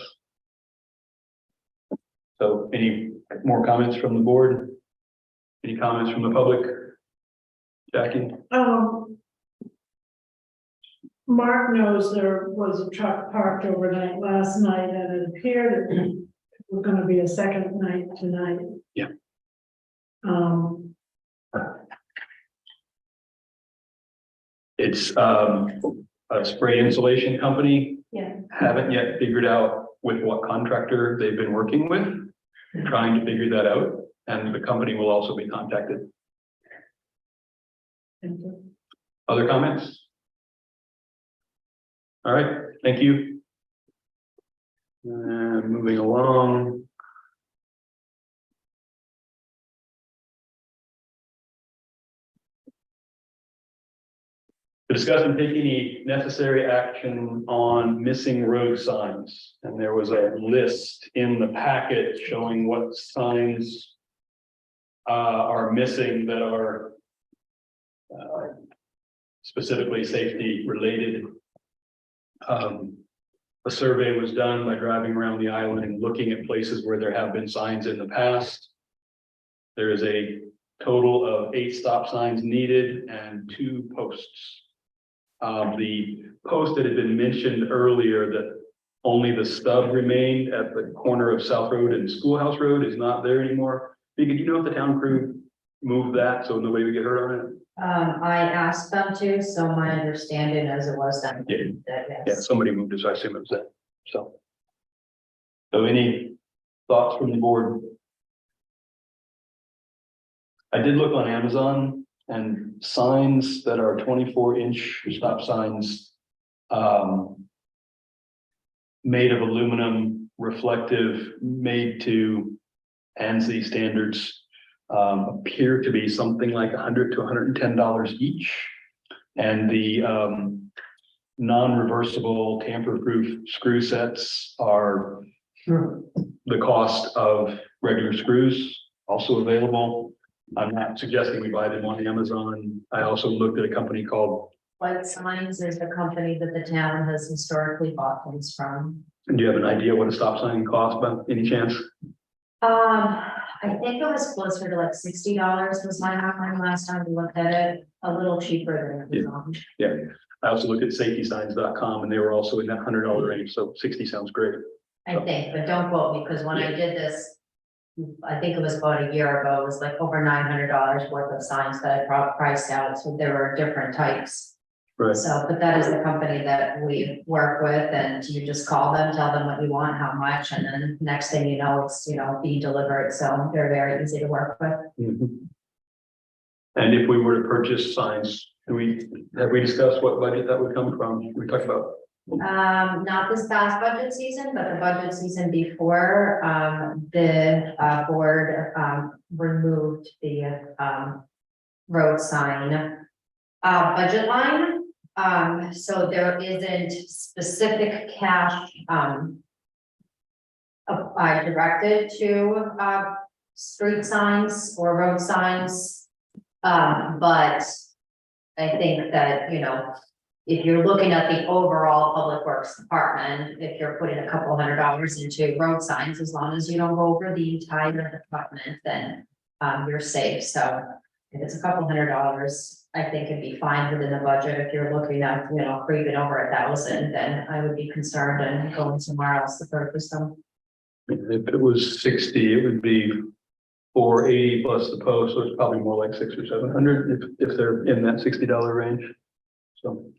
So any more comments from the board? Any comments from the public? Jackie? Mark knows there was a truck parked overnight last night and it appeared it was gonna be a second night tonight. Yeah. It's a spray insulation company. Yeah. Haven't yet figured out with what contractor they've been working with, trying to figure that out, and the company will also be contacted. Other comments? All right, thank you. And moving along. To discuss and take any necessary action on missing road signs. And there was a list in the packet showing what signs are missing that are specifically safety related. A survey was done by driving around the island and looking at places where there have been signs in the past. There is a total of 8 stop signs needed and 2 posts. The post that had been mentioned earlier that only the stub remained at the corner of South Road and Schoolhouse Road is not there anymore. Because you know if the town crew moved that so nobody would get hurt on it? I asked them to, so my understanding is it was them. Yeah. That, Yeah, yes. somebody moved it, so I assume it was that. So any thoughts from the board? I did look on Amazon and signs that are 24-inch stop signs made of aluminum, reflective, made to ANSI standards appear to be something like $100 to $110 each. And the non-reversible tamper-proof screw sets are the cost of regular screws, also available. I'm not suggesting we buy them on Amazon. I also looked at a company called. White Signs is the company that the town has historically bought things from. Do you have an idea what a stop sign costs by any chance? I think it was closer to like $60 was my offering last time we looked at it, a little cheaper than Amazon. Yeah, I also looked at safetysigns.com and they were also in that $100 range, so 60 sounds great. I think, but don't quote me, because when I did this, I think it was about a year ago, it was like over $900 worth of signs that I priced out, so there were different types. Right. So, but that is the company that we work with, and you just call them, tell them what you want, how much, and then next thing you know, it's, being delivered, so they're very easy to work with. Mhm. And if we were to purchase signs, have we discussed what budget that would come from? We talked about. Not this past budget season, but the budget season before, the board removed the road sign budget line. So there isn't specific cash directed to street signs or road signs. But I think that, if you're looking at the overall public works department, if you're putting a couple $100 into road signs, as long as you don't go over the entire department, then you're safe. So if it's a couple $100, I think it'd be fine within the budget. If you're looking at, creeping over 1,000, then I would be concerned and going somewhere else to purchase them. If it was 60, it would be 480 plus the post, so it's probably more like 600 or 700 if they're in that $60 range. So,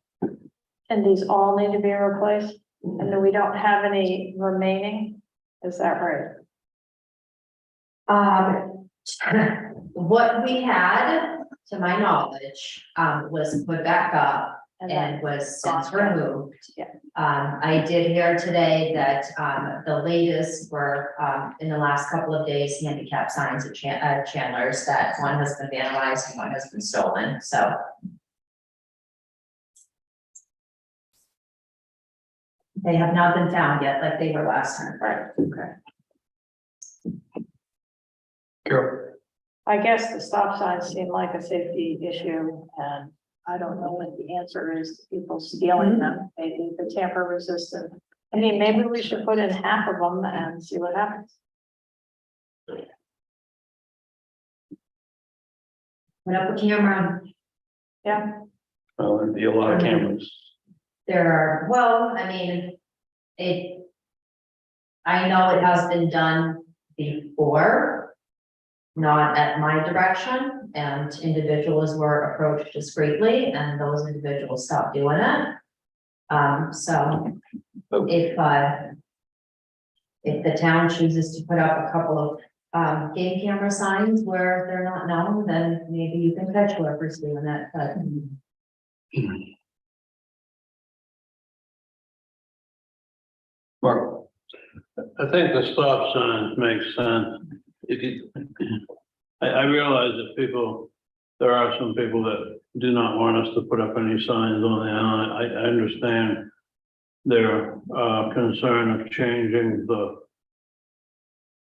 And these all need to be replaced, and then we don't have any remaining, is that right? What we had, to my knowledge, was put back up And and then was since gone. removed. Yeah. I did hear today that, the latest were, in the last couple of days, handicap signs at Chandler's, that one has been vandalized and one has been stolen, so. They have not been found yet, like they were last time. Right, okay. Carol, I guess the stop signs seem like a safety issue, and I don't know what the answer is to people stealing them, maybe the tamper resistant. I mean, maybe we should put in half of them and see what happens. Put up a camera. Yeah, well, there'd be a lot of cameras. There are, well, I mean, I know it has been done before, not at my direction, and individuals were approached discreetly, and those individuals stopped doing it. So if the town chooses to put up a couple of, game camera signs where they're not known, then maybe you can catch whoever's doing that, but. Mark, I think the stop signs make sense. If you, I realize that there are some people that do not want us to put up any signs on the island. I understand their concern of changing the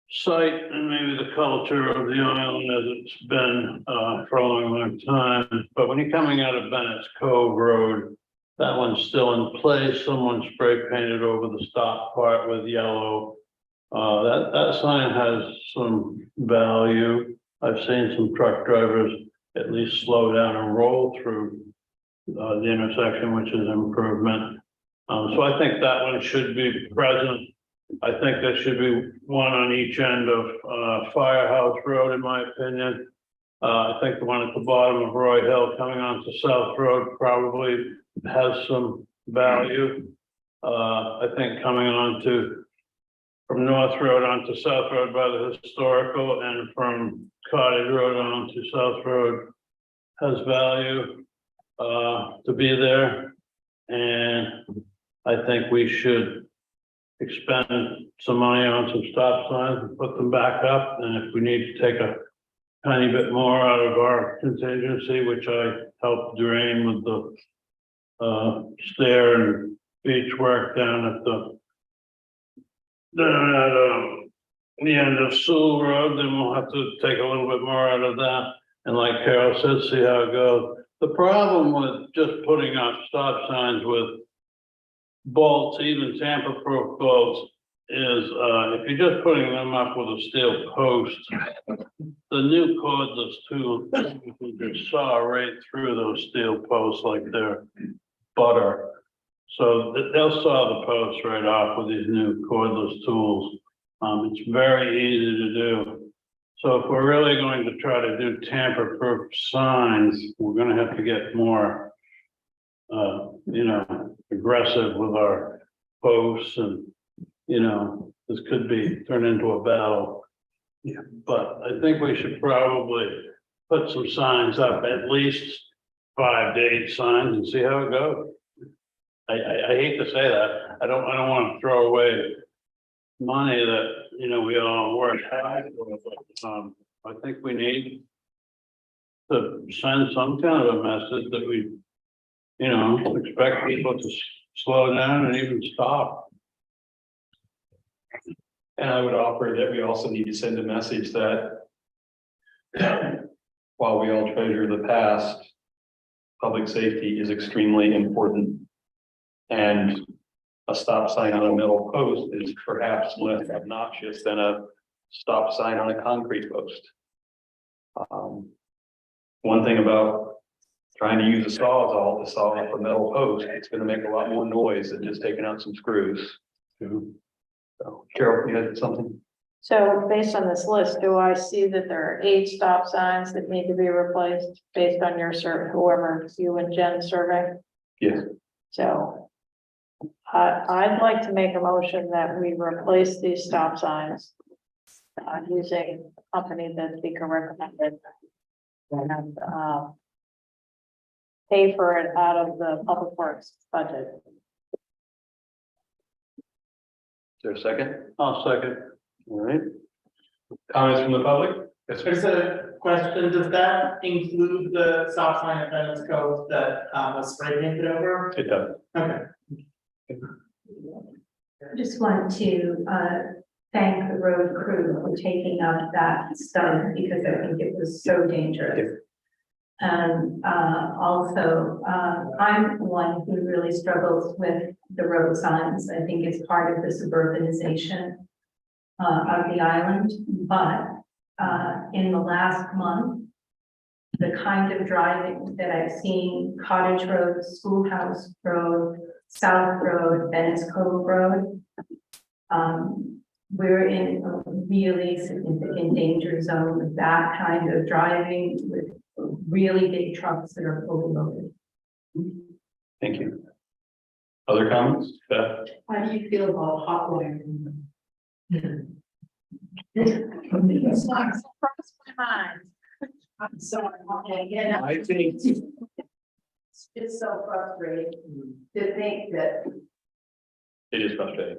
site and maybe the culture of the island as it's been for a long time. But when you're coming out of Bennett's Cove Road, that one's still in place. Someone spray painted over the stop part with yellow. That sign has some value. I've seen some truck drivers at least slow down and roll through the intersection, which is improvement. So I think that one should be present. I think there should be one on each end of Firehouse Road, in my opinion. I think the one at the bottom of Roy Hill coming onto South Road probably has some value. I think coming from North Road onto South Road by the historical, and from Cottage Road onto South Road has value to be there. And I think we should expend some money on some stop signs and put them back up. And if we need to take a tiny bit more out of our contingency, which I helped drain with the stair and beach work down at the end of Sewell Road, then we'll have to take a little bit more out of that. And like Carol said, see how it goes. The problem with just putting up stop signs with bolts, even tamper-proof bolts, is if you're just putting them up with a steel post, the new cordless tools will just saw right through those steel posts like they're butter. So they'll saw the posts right off with these new cordless tools. It's very easy to do. So if we're really going to try to do tamper-proof signs, we're gonna have to get more aggressive with our posts, and this could be turned into a battle. Yeah, but I think we should probably put some signs up, at least 5 to 8 signs, and see how it goes. I hate to say that. I don't want to throw away money that, we all work hard for, but I think we need to send some kind of a message that we, expect people to slow down and even stop. and I would offer that we also need to send a message that while we all treasure the past, public safety is extremely important. And a stop sign on a metal post is perhaps less obnoxious than a stop sign on a concrete post. One thing about trying to use a sawzall to saw up a metal post, it's gonna make a lot more noise than just taking out some screws. So, Carol, you had something? so based on this list, do I see that there are 8 stop signs that need to be replaced based on your survey, whoever you and Jen survey? Yes. So I'd like to make a motion that we replace these stop signs using a company that Beaker recommended. And pay for it out of the public works budget. Is there a second? I'll second. All right. Comments from the public? Yes, sir. There's a question, does that include the stop sign at Venice Cove that was spray painted over? It does. Okay. I just want to thank the road crew for taking up that stunt because I think it was so dangerous. And also, I'm one who really struggles with the road signs. I think it's part of the suburbanization of the island, but in the last month, the kind of driving that I've seen, Cottage Road, Schoolhouse Road, South Road, Venice Cove Road, we're in a really significant danger zone with that kind of driving with really big trucks that are overloaded. Thank you. Other comments? Beth? How do you feel about hot wiring? It's like crossed my mind. I'm sorry, again, I think. it's so frustrating to think that It is frustrating.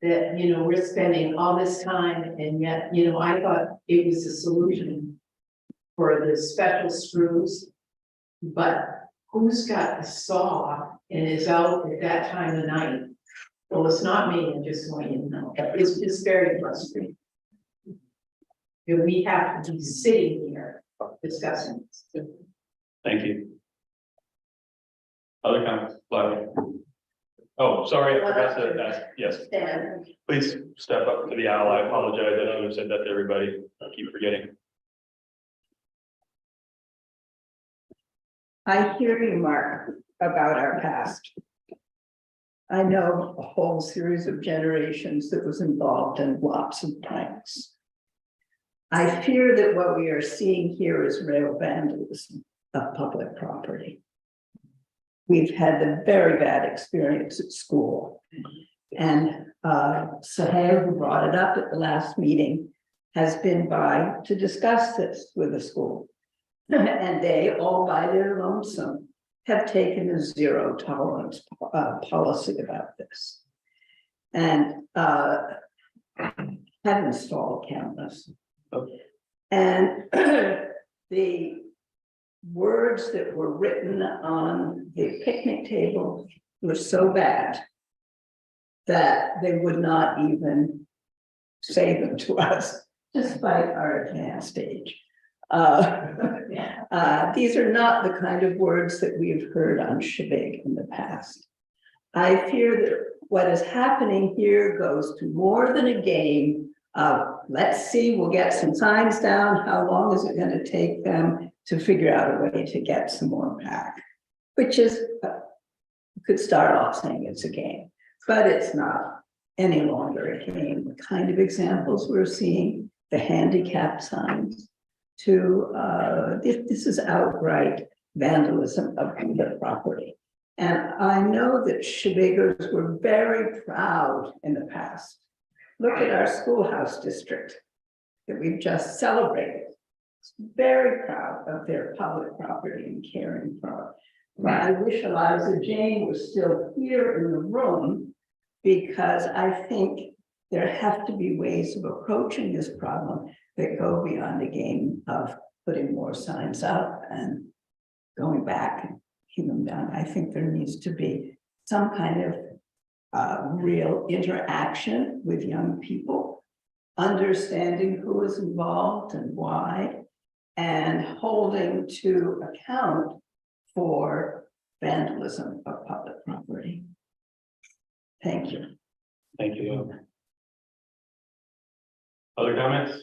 you know, we're spending all this time and yet, you know, I thought it was a solution for the special screws. But who's got a saw and is out at that time of night? Well, it's not me, I'm just want you to know, it's just very frustrating. And we have to be sitting here discussing this. Thank you. Other comments? Claudia? Oh, sorry, I forgot to ask. Yes, And please step up to the aisle. I apologize. I should have said that to everybody. I keep forgetting. I hear you, Mark, about our past. I know a whole series of generations that was involved in lots of pranks. I fear that what we are seeing here is real vandalism of public property. We've had the very bad experience at school. And Sahar, who brought it up at the last meeting, has been by to discuss this with the school. And they all by their lonesome have taken a zero tolerance policy about this. And have installed cameras. And the words that were written on the picnic table were so bad that they would not even say them to us, despite our advanced age. These are not the kind of words that we've heard on Shebig in the past. I fear that what is happening here goes to more than a game of, let's see, we'll get some signs down. How long is it going to take them to figure out a way to get some more back? Which is, you could start off saying it's a game, but it's not any longer a game. The kind of examples we're seeing, the handicap signs, to this is outright vandalism of the property. And I know that Shebiggers were very proud in the past. Look at our schoolhouse district that we've just celebrated. It's very proud of their public property and caring for it. But I wish Eliza Jane was still here in the room, because I think there have to be ways of approaching this problem that go beyond the game of putting more signs up and going back and keeping them down. I think there needs to be some kind of real interaction with young people, understanding who is involved and why, and holding to account for vandalism of public property. Thank you. Thank you. Other comments?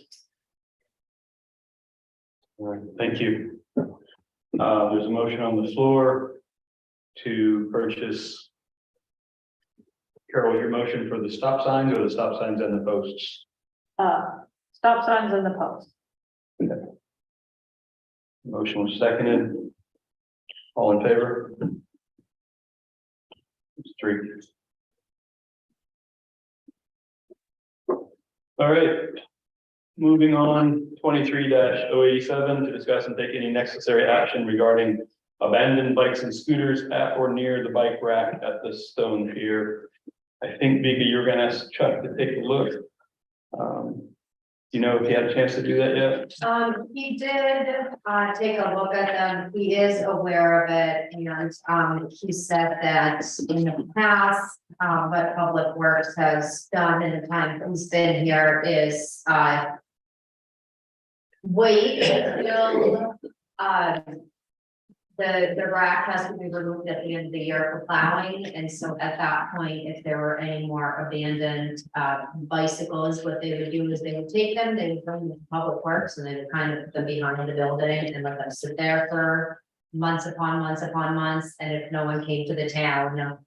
All right, thank you. There's a motion on the floor to purchase. Carol, your motion for the stop signs or the stop signs and the posts? Stop signs in the post. Motion was seconded. All in favor? Street. All right. Moving on, 23-087 to discuss and take any necessary action regarding abandoned bikes and scooters at or near the bike rack at the stone pier. I think, Vika, you were gonna ask Chuck to take a look. Do you know if he had a chance to do that yet? He did, take a look at them, he is aware of it, and, he said that in the past, what Public Works has done in the time he's been here is, wait until, the rack has to be removed at the end of the year for plowing, and so at that point, if there were any more abandoned bicycles, what they would do is they would take them, they would bring them to Public Works, and they would kind of put them behind the building and let them sit there for months upon months upon months, and if no one came to the town,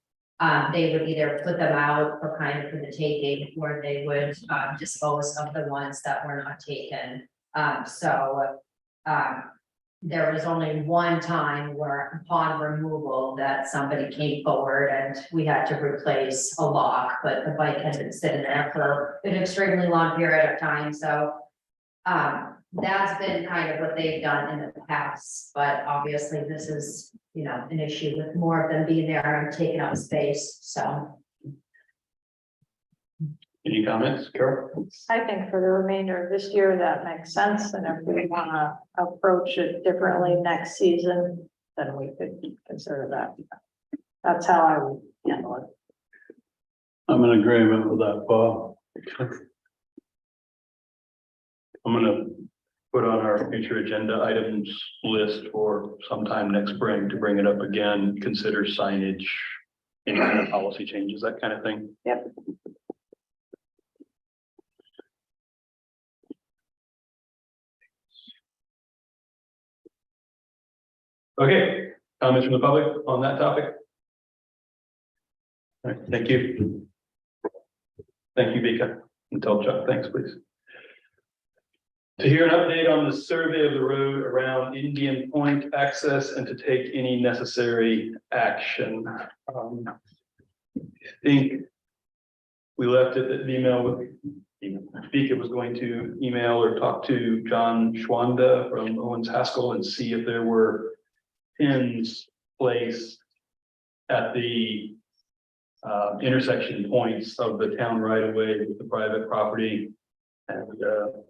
they would either put them out for kind of for the taking, or they would dispose of the ones that were not taken. There was only one time where upon removal that somebody came forward and we had to replace a lock, but the bike had been sitting there for an extremely long period of time, so. That's been kind of what they've done in the past, but obviously this is, an issue with more of them being there and taking up space, so. Any comments, Carol? I think for the remainder of this year, that makes sense, and if we wanna approach it differently next season, then we could consider that. That's how I would handle it. I'm in agreement with that, Bob. I'm gonna put on our future agenda items list for sometime next spring to bring it up again, consider signage, any kind of policy changes, that kind of thing. Yep. Okay, comments from the public on that topic? All right, thank you. Thank you, Vika. And tell Chuck, thanks, please. To hear an update on the survey of the road around Indian Point access and to take any necessary action. I think we left it at the email with, Vika was going to email or talk to John Schwanda from Owens Haskell and see if there were pins placed at the intersection points of the town right of way with the private property. And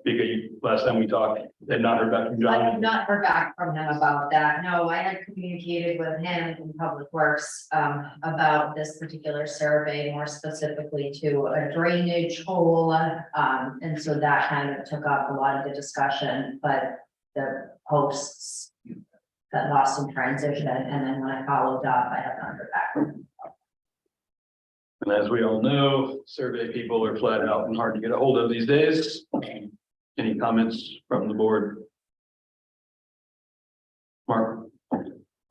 Vika, last time we talked, had not heard back from I have John. not heard back from him about that. No, I had communicated with him in Public Works about this particular survey, more specifically to a drainage hole. And so that kind of took up a lot of the discussion, but the posts got lost in transition. And then when I followed up, I have not heard back from him. And as we all know, survey people are flat out and hard to get a hold of these days. Any comments from the board? Mark?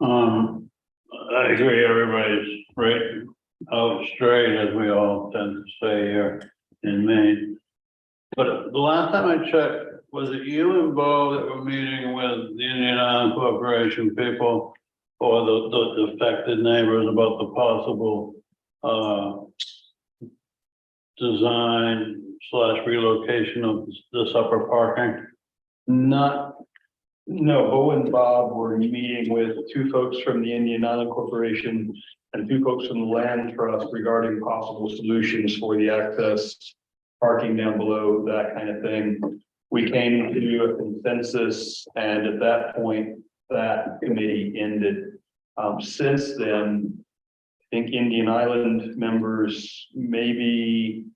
I agree, everybody's right out straight, as we all tend to say here in Maine. But the last time I checked, was it you and Bo that were meeting with the Indian Island Corporation people or the affected neighbors about the possible design / relocation of this upper parking? No, Bo and Bob were meeting with two folks from the Indian Island Corporation and two folks from the Land Trust regarding possible solutions for the access, parking down below, that kind of thing. We came to a consensus, and at that point, that committee ended. Since then, I think Indian Island members, maybe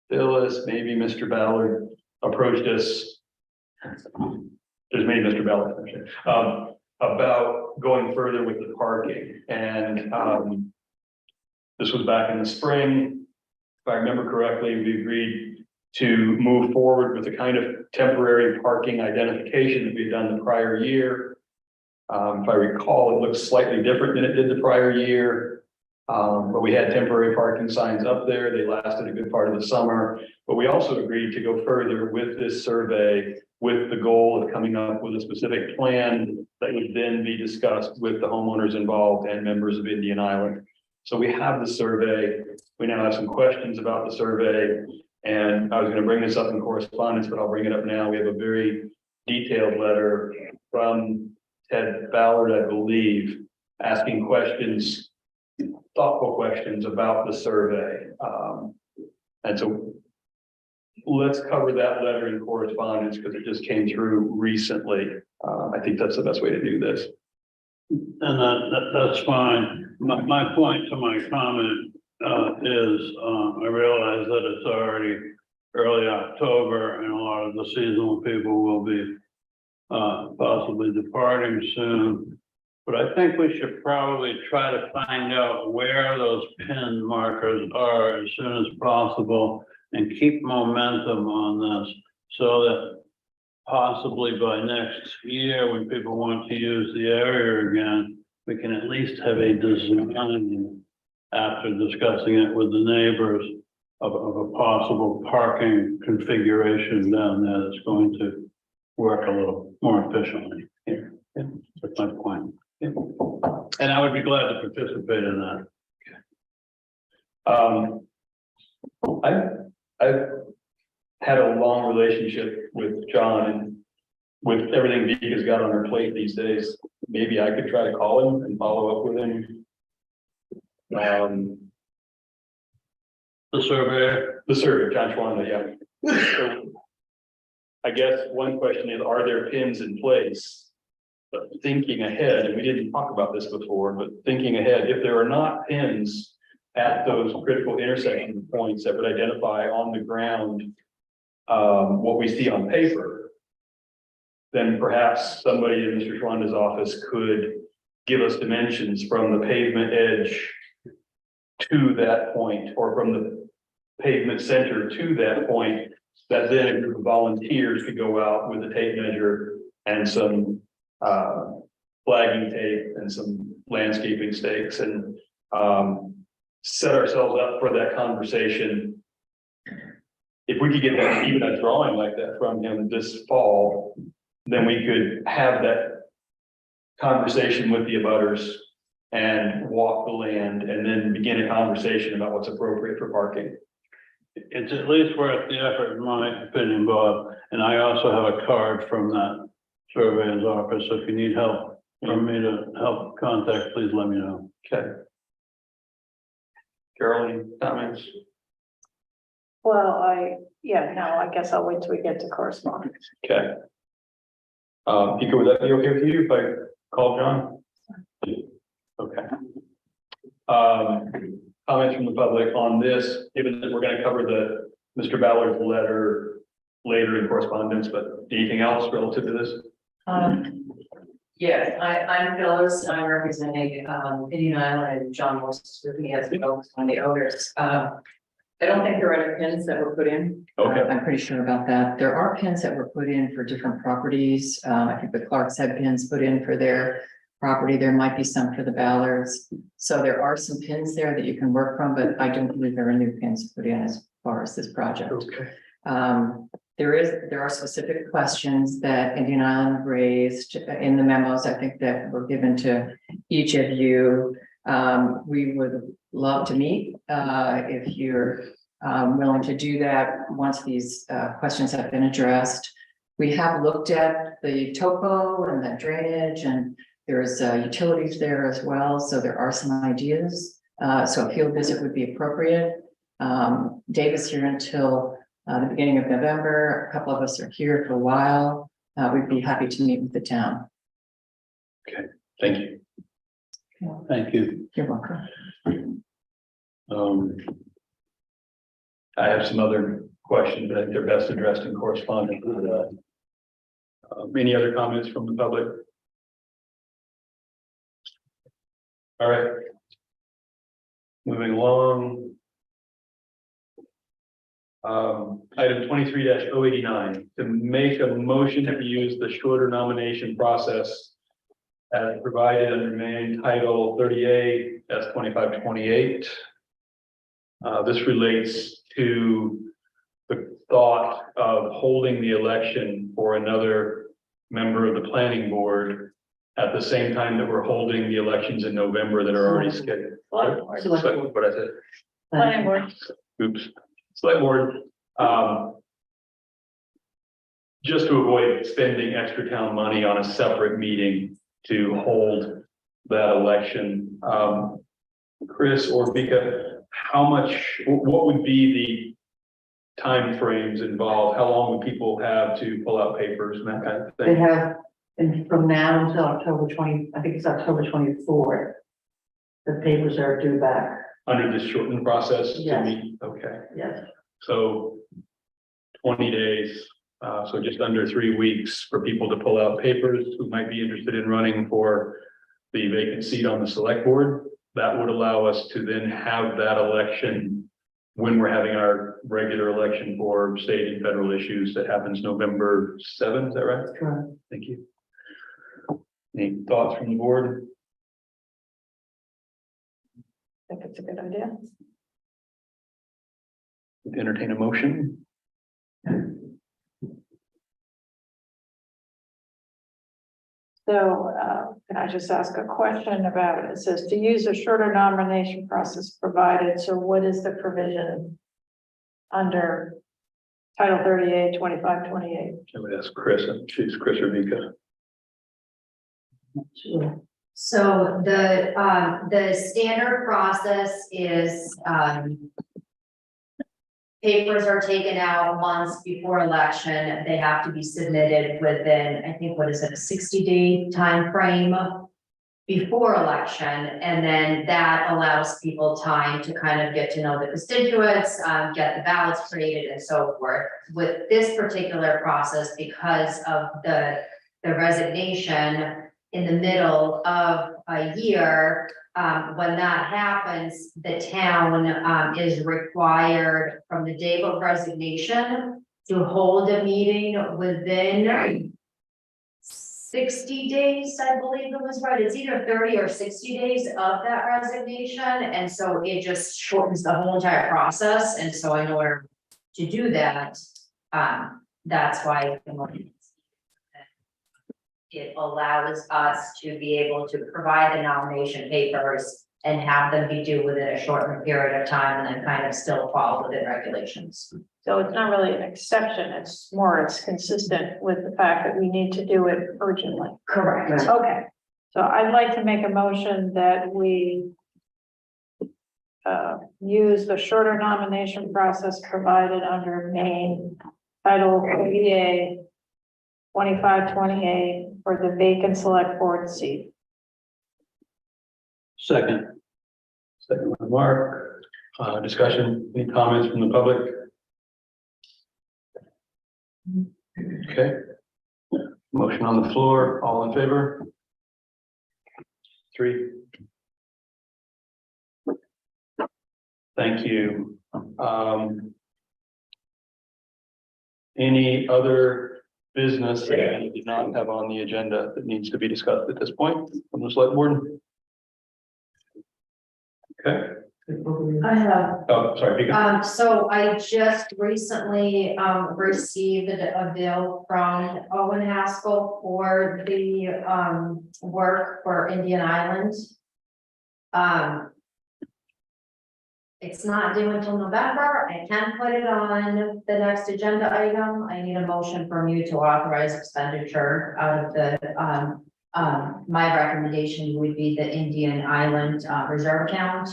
Phyllis, maybe Mr. Ballard approached us. There's maybe Mr. Ballard, actually, about going further with the parking. And this was back in the spring. If I remember correctly, we agreed to move forward with the kind of temporary parking identification that we've done the prior year. If I recall, it looks slightly different than it did the prior year. But we had temporary parking signs up there. They lasted a good part of the summer. But we also agreed to go further with this survey with the goal of coming up with a specific plan that would then be discussed with the homeowners involved and members of Indian Island. So we have the survey, we now have some questions about the survey. And I was gonna bring this up in correspondence, but I'll bring it up now. We have a very detailed letter from Ted Ballard, I believe, asking questions, thoughtful questions about the survey. And so let's cover that letter in correspondence because it just came through recently. I think that's the best way to do this. And that's fine. My point to my comment is, I realize that it's already early October and a lot of the seasonal people will be possibly departing soon. But I think we should probably try to find out where those pin markers are as soon as possible and keep momentum on this so that possibly by next year, when people want to use the area again, we can at least have a design after discussing it with the neighbors of a possible parking configuration down there that's going to work a little more efficiently here. Yeah, that's my point. Yeah. And I would be glad to participate in that. I've had a long relationship with John, and with everything Vika's got on her plate these days, maybe I could try to call him and follow up with him. The surveyor, John Schwanda, yeah. So, I guess one question is, are there pins in place? But thinking ahead, and we didn't talk about this before, but thinking ahead, if there are not pins at those critical intersection points that would identify on the ground what we see on paper, then perhaps somebody in Mr. Schwanda's office could give us dimensions from the pavement edge to that point, or from the pavement center to that point, that then a group of volunteers could go out with a tape measure and some flagging tape and some landscaping stakes and set ourselves up for that conversation. If we could get that, even a drawing like that from him this fall, then we could have that conversation with the abutters and walk the land and then begin a conversation about what's appropriate for parking. it's at least worth the effort, in my opinion, Bob. And I also have a card from that surveyor's office. So if you need help from me to help contact, please let me know. Okay. Carol, any comments? Well, I guess I'll wait till we get to correspondence. Okay. Pika, would that be okay with you if I call John? Okay. Comments from the public on this, given that we're going to cover the Mr. Ballard's letter later in correspondence, but anything else relative to this? Yes, I'm Phyllis, I'm representing Indian Island, and John Morse with me as well on the owners. I don't think there are any pins that were put in. Okay. I'm pretty sure about that. There are pins that were put in for different properties. I think the Clarks had pins put in for their property. There might be some for the Ballards. So there are some pins there that you can work from, but I don't believe there are new pins put in as far as this project. Okay. There are specific questions that Indian Island raised in the memos, I think, that were given to each of you. We would love to meet if you're willing to do that once these questions have been addressed. We have looked at the topo and the drainage, and there's utilities there as well. So there are some ideas. So a field visit would be appropriate. Dave is here until the beginning of November. A couple of us are here for a while. We'd be happy to meet with the town. Okay, thank you. Thank you. You're welcome. I have some other questions, but I think they're best addressed in correspondence. Any other comments from the public? All right. Moving along. Item 23-089, to make a motion to use the shorter nomination process as provided under main title 38 S2528. This relates to the thought of holding the election for another member of the planning board at the same time that we're holding the elections in November that are already scheduled. Select board. Select- What I said, Planning board. oops, select board, just to avoid spending extra town money on a separate meeting to hold that election. Chris or Vika, how much, what would be the timeframes involved? How long would people have to pull out papers and that kind of They thing? have, and from now until October 20, I think it's October 24th. The papers are due back, Under this shortened process to Yes. meet, okay, yes. so 20 days, so just under 3 weeks for people to pull out papers who might be interested in running for the vacant seat on the select board. That would allow us to then have that election when we're having our regular election for state and federal issues that happens November 7th, is that right? Correct. Thank you. Any thoughts from the board? I think it's a good idea. Entertain a motion? So, can I just ask a question about it? It says to use a shorter nomination process provided. So what is the provision under Title 38, 25, 28? I would ask Chris, and choose Chris or Vika. Sure. So the standard process is, papers are taken out months before election. They have to be submitted within, I think, what is it, a 60-day time frame before election. And then that allows people time to kind of get to know the constituents, get the ballots created and so forth. With this particular process, because of the resignation in the middle of a year, when that happens, the town is required from the day of resignation to hold a meeting within 60 days, I believe it was right. It's either 30 or 60 days of that resignation. And so it just shortens the whole entire process. And so in order to do that, that's why it allows us to be able to provide the nomination papers and have them be due within a shortened period of time and then kind of still fall within regulations. So it's not really an exception. It's more, it's consistent with the fact that we need to do it urgently. Correct. Okay, so I'd like to make a motion that we use the shorter nomination process provided under Maine Title 38, 25-28 for the vacant select board seat. Second. Second by Mark, discussion, any comments from the public? Okay. Motion on the floor, all in favor? 3. Thank you. Any other business that we did not have on the agenda that needs to be discussed at this point from the select board? Okay, I have oh, sorry, Vika. so I just recently, received a bill from Owen Haskell for the, work for Indian Island. It's not due until November. I can put it on the next agenda item. I need a motion from you to authorize expenditure out of the, my recommendation would be the Indian Island, reserve account.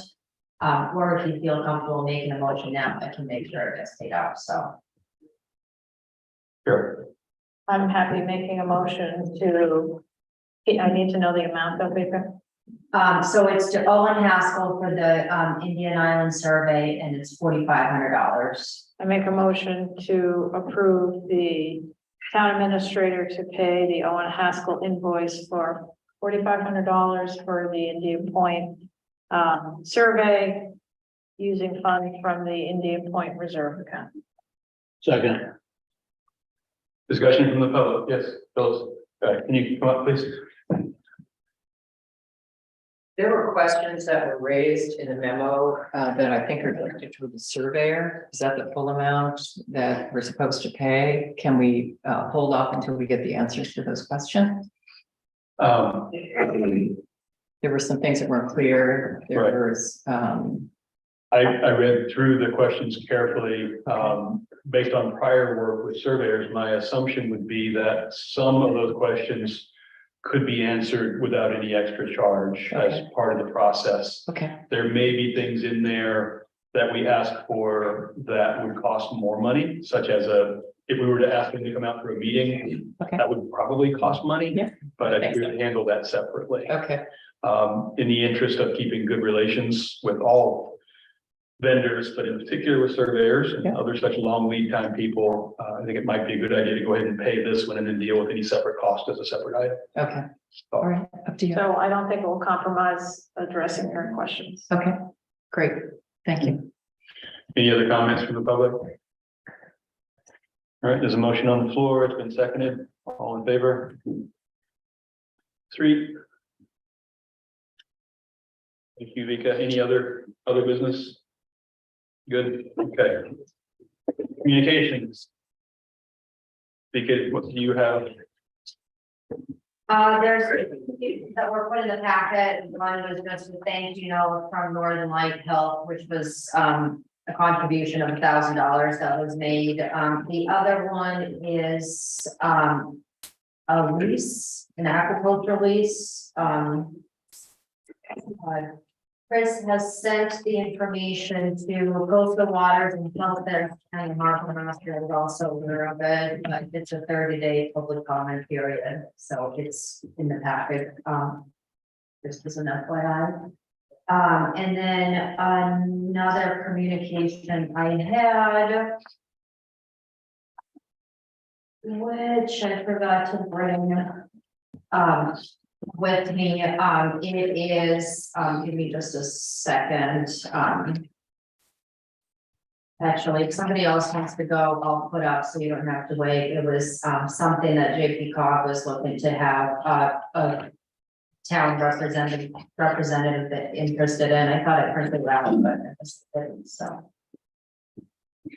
Or if you feel comfortable making a motion now, I can make sure it gets paid out, so. Sure. I'm happy making a motion to, I need to know the amount of Vika. So it's to Owen Haskell for the, Indian Island survey, and it's $4,500. I make a motion to approve the town administrator to pay the Owen Haskell invoice for $4,500 for the Indian Point survey using funds from the Indian Point Reserve account. Second. Discussion from the public, yes, Phyllis, can you come up, please? There were questions that were raised in the memo that I think are directed to the surveyor. Is that the full amount that we're supposed to pay? Can we hold off until we get the answers to those questions? There were some things that weren't clear. There Right. was, I read through the questions carefully. Based on prior work with surveyors, my assumption would be that some of those questions could be answered without any extra charge as Okay. part of the process. okay, There may be things in there that we ask for that would cost more money, such as if we were to ask them to come out for a meeting, okay, that would probably cost money. Yeah. But I Thanks. think we would handle that separately. okay, In the interest of keeping good relations with all vendors, but in particular with surveyors and Yeah. other such long lead time people, I think it might be a good idea to go ahead and pay this one and then deal with any separate cost as a separate item. okay. All right, up to you. So I don't think it will compromise addressing your questions. Okay, great. Thank you. Any other comments from the public? All right, there's a motion on the floor. It's been seconded. All in favor? 3. Thank you, Vika. Any other business? Good, okay. Communications. Vika, what do you have? There's that were put in the packet. One was just a thank you note from Northern Light Health, which was a contribution of $1,000 that was made. The other one is a lease, an agricultural lease. Chris has sent the information to Coastal Waters and Health Center and Harbor Master is also aware of it, but it's a 30-day public comment period, so it's in the packet. This is an FYI. And then another communication I had, which I forgot to bring with me, it is, give me just a second, actually, if somebody else wants to go, I'll put up so you don't have to wait. It was, something that JP Cobb was looking to have, a town representative that interested in. I thought it printed out, but I just didn't, so.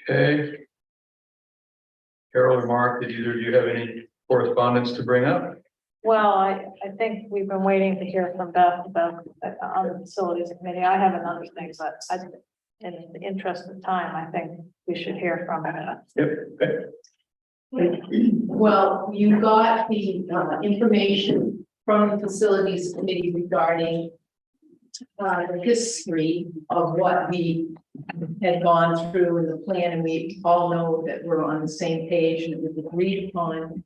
Okay. Carol or Mark, did either of you have any correspondence to bring up? Well, I think we've been waiting to hear from Beth about on the facilities committee. I have another thing, but in the interest of time, I think we should hear from her. Yep. Well, you got the information from the facilities committee regarding the history of what we had gone through in the plan, and we all know that we're on the same page and it was agreed upon.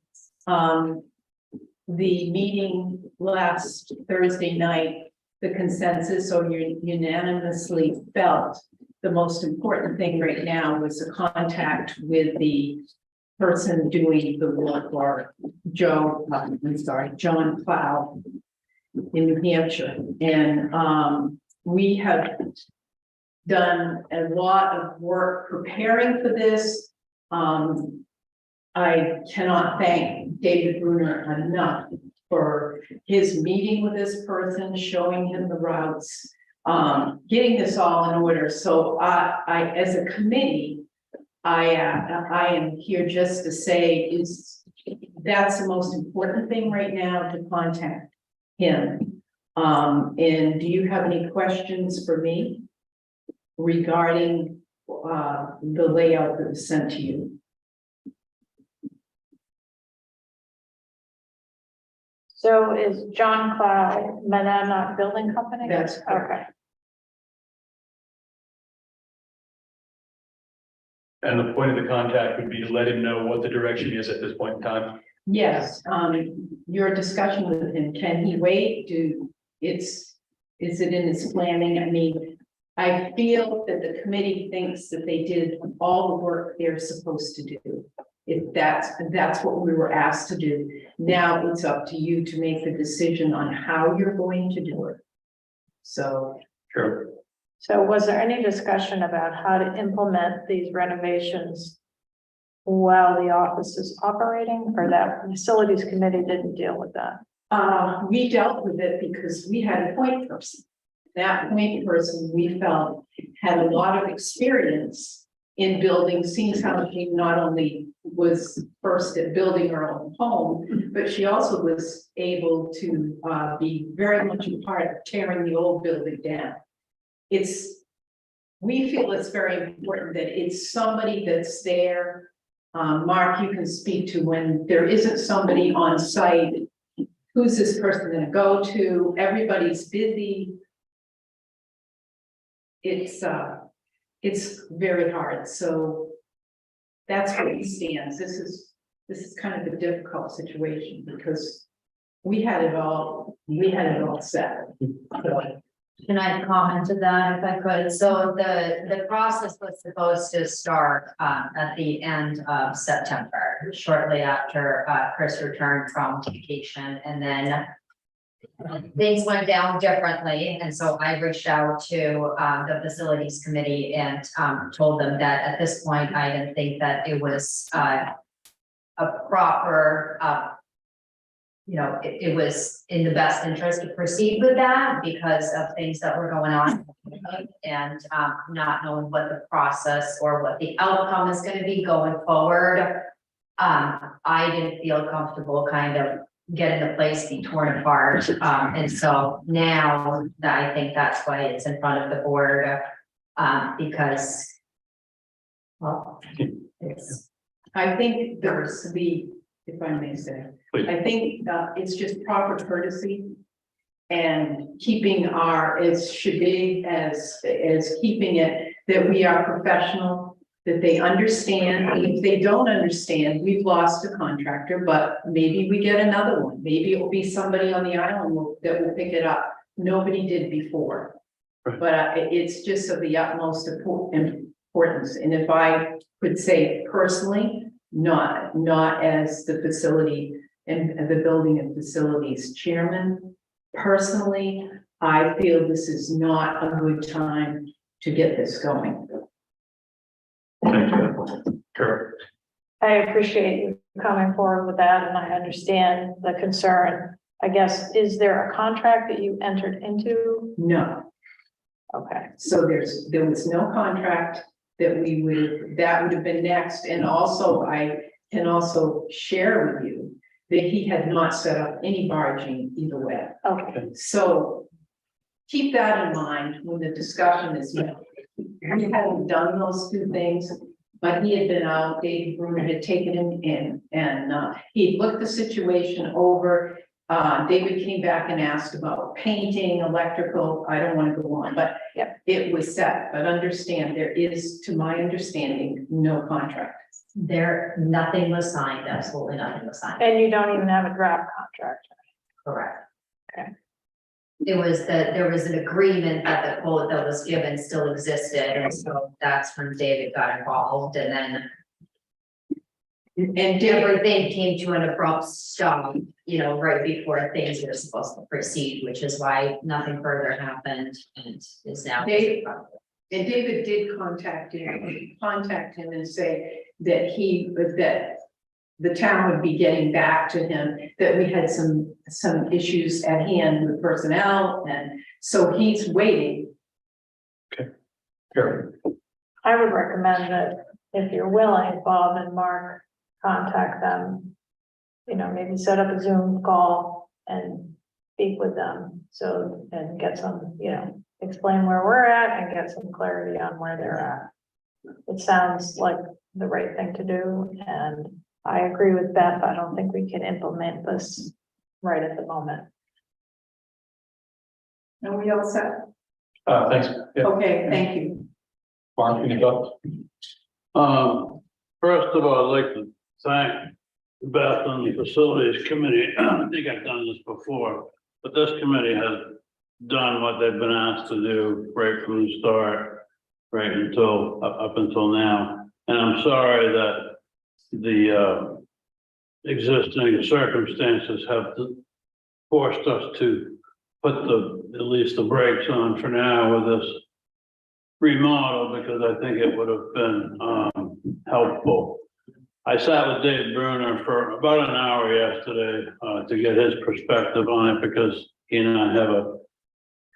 The meeting last Thursday night, the consensus or unanimously felt the most important thing right now was a contact with the person doing the work, or John Cloud in New Hampshire. And we have done a lot of work preparing for this. I cannot thank David Bruner enough for his meeting with this person, showing him the routes, getting this all in order. So I, as a committee, I am here just to say that's the most important thing right now, to contact him. And do you have any questions for me regarding the layout that was sent to you? So is John Cloud Manana Building Company? That's correct. Okay. And the point of the contact would be to let him know what the direction is at this point in time. Yes, your discussion with him, can he wait? Is it in his planning? I mean, I feel that the committee thinks that they did all the work they're supposed to do. If that's what we were asked to do. Now it's up to you to make the decision on how you're going to do it. So. Sure. So was there any discussion about how to implement these renovations while the office is operating, or that facilities committee didn't deal with that? We dealt with it because we had a point person. That point person, we felt, had a lot of experience in building, seems how she not only was first at building her own home, but she also was able to be very much a part of tearing the old building down. We feel it's very important that it's somebody that's there. Mark, you can speak to when there isn't somebody on site. Who's this person gonna go to? Everybody's busy. It's very hard, so that's where it stands. This is kind of a difficult situation because we had it all set. Can I comment to that if I could? So the process was supposed to start at the end of September, shortly after Chris returned from vacation, and then things went down differently, and so I reached out to the facilities committee and told them that at this point, I didn't think that it was a proper it was in the best interest to proceed with that because of things that were going on and not knowing what the process or what the outcome is going to be going forward. I didn't feel comfortable kind of getting the place be torn apart. And so now that I think that's why it's in front of the board, because, well, I think there's if I may say, Please. I think it's just proper courtesy and keeping as should be as keeping it, that we are professional, that they understand. And if they don't understand, we've lost a contractor, but maybe we get another one. Maybe it will be somebody on the island that will pick it up. Nobody did before. Right. But it's just of the utmost importance. And if I could say personally, not as the facility and the building and facilities chairman, personally, I feel this is not a good time to get this going. Thank you. Correct. I appreciate you coming forward with that, and I understand the concern. I guess, is there a contract that you entered into? No. Okay. So there was no contract that that would have been next. And also, I can also share with you that he had not set up any barging either way. Okay. So keep that in mind when the discussion is made. We hadn't done those two things, but he had been out, David Bruner had taken him in, and he looked the situation over. David came back and asked about painting, electrical. I don't want to go on, but yeah, it was set. But understand, there is, to my understanding, no contract. nothing was signed, absolutely nothing was signed. and you don't even have a draft contract. Correct. Okay. There was an agreement that the quote that was given still existed, and so that's when David got involved, and then everything came to an abrupt stop, right before things were supposed to proceed, which is why nothing further happened and is now. And David did contact him and say that the town would be getting back to him, that we had some issues at hand with personnel, and so he's waiting. Correct. I would recommend that if you're willing, Bob and Mark, contact them. Maybe set up a Zoom call and speak with them. And get some, explain where we're at and get some clarity on where they're at. It sounds like the right thing to do, and I agree with Beth. I don't think we can implement this right at the moment. Are we all set? Thanks. Yeah. Okay, thank you. Mark, any thoughts? First of all, I'd like to thank Beth and the facilities committee. I think I've done this before, but this committee has done what they've been asked to do right from the start, right up until now. And I'm sorry that the existing circumstances have forced us to put at least the brakes on for now with this remodel, because I think it would have been helpful. I sat with Dave Bruner for about an hour yesterday to get his perspective on it, because he and I have a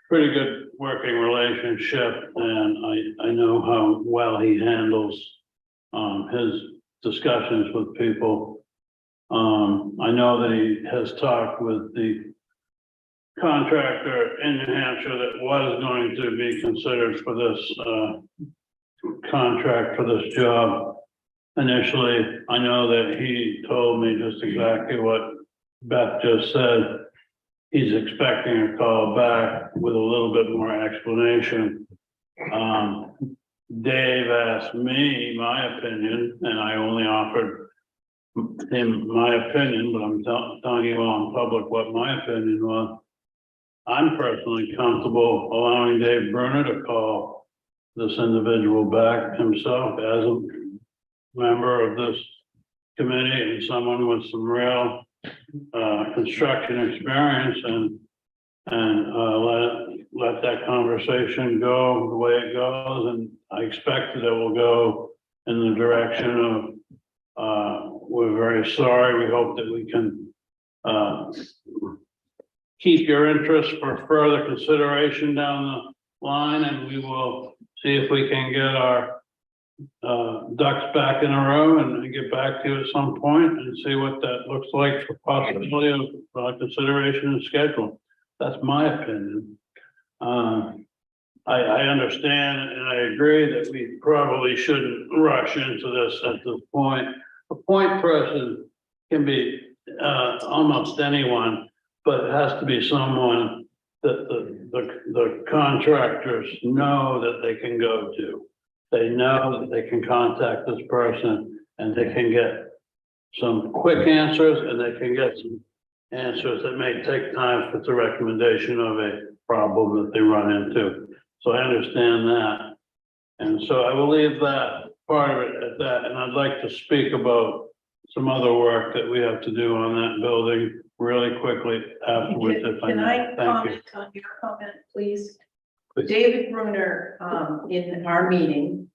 pretty good working relationship, and I know how well he handles his discussions with people. I know that he has talked with the contractor in New Hampshire that was going to be considered for this contract for this job. Initially, I know that he told me just exactly what Beth just said. He's expecting a call back with a little bit more explanation. Dave asked me my opinion, and I only offered him my opinion, but I'm telling you all in public what my opinion was. I'm personally comfortable allowing Dave Bruner to call this individual back himself as a member of this committee and someone with some real construction experience, and let that conversation go the way it goes. And I expect that it will go in the direction of we're very sorry. We hope that we can keep your interest for further consideration down the line, and we will see if we can get our ducks back in a row and get back to you at some point and see what that looks like for possibility of consideration and schedule. That's my opinion. I understand and I agree that we probably shouldn't rush into this at this point. A point person can be almost anyone, but it has to be someone that the contractors know that they can go to. They know that they can contact this person and they can get some quick answers, and they can get some answers that may take time if it's a recommendation of a problem that they run into. So I understand that. And so I will leave that part of it at that. And I'd like to speak about some other work that we have to do on that building really quickly afterwards. If I Can may. I Thank you. comment on your comment, please? Please. David Bruner, in our meeting,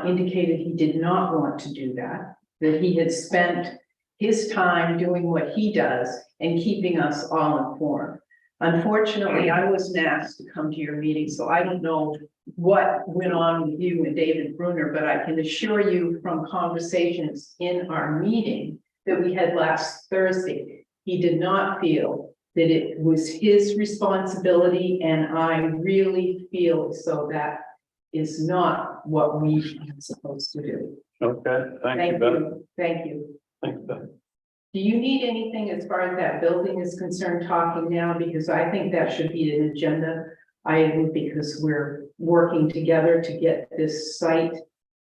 indicated he did not want to do that, that he had spent his time doing what he does and keeping us all informed. Unfortunately, I wasn't asked to come to your meeting, so I don't know what went on with you and David Bruner, but I can assure you from conversations in our meeting that we had last Thursday, he did not feel that it was his responsibility, and I really feel so that is not what we are supposed to do. Okay, thank you, Beth. Thank you. Thanks, Beth. Do you need anything as far as that building is concerned talking now? Because I think that should be an agenda item, because we're working together to get this site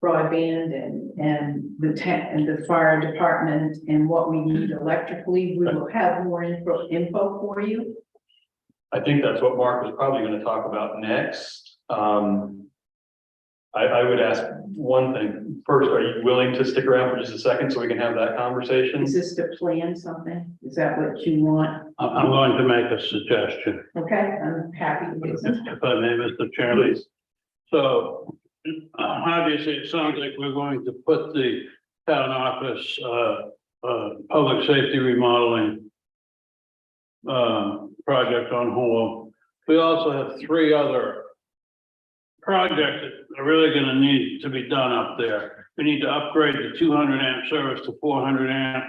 broadband and the fire department and what we need electrically. We will have more info for you. I think that's what Mark was probably going to talk about next. I would ask one thing. First, are you willing to stick around for just a second so we can have that conversation? Is this to plan something? Is that what you want? I'm going to make a suggestion. Okay, I'm happy to do that. If I may, Mr. Chairman. Please. So obviously, it sounds like we're going to put the town office, public safety remodeling project on hold. We also have 3 other projects that are really going to need to be done up there. We need to upgrade the 200 amp service to 400 amp.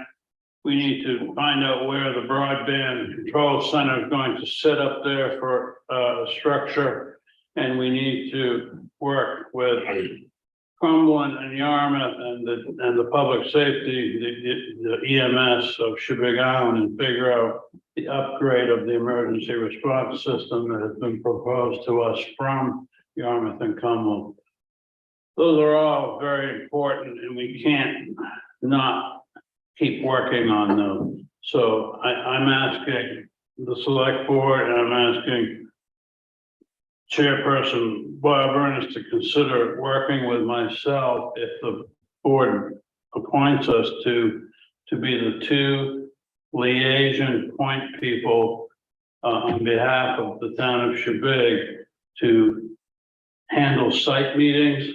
We need to find out where the broadband control center is going to sit up there for a structure. And we need to work with Cumberland and Yarmouth and the public safety, the EMS of Shebig Island, and figure out the upgrade of the emergency response system that has been proposed to us from Yarmouth and Cumberland. Those are all very important, and we can't not keep working on those. So I'm asking the select board, and I'm asking Chairperson Bob Ernest to consider working with myself if the board appoints us to be the 2 liaison point people on behalf of the town of Shebig to handle site meetings,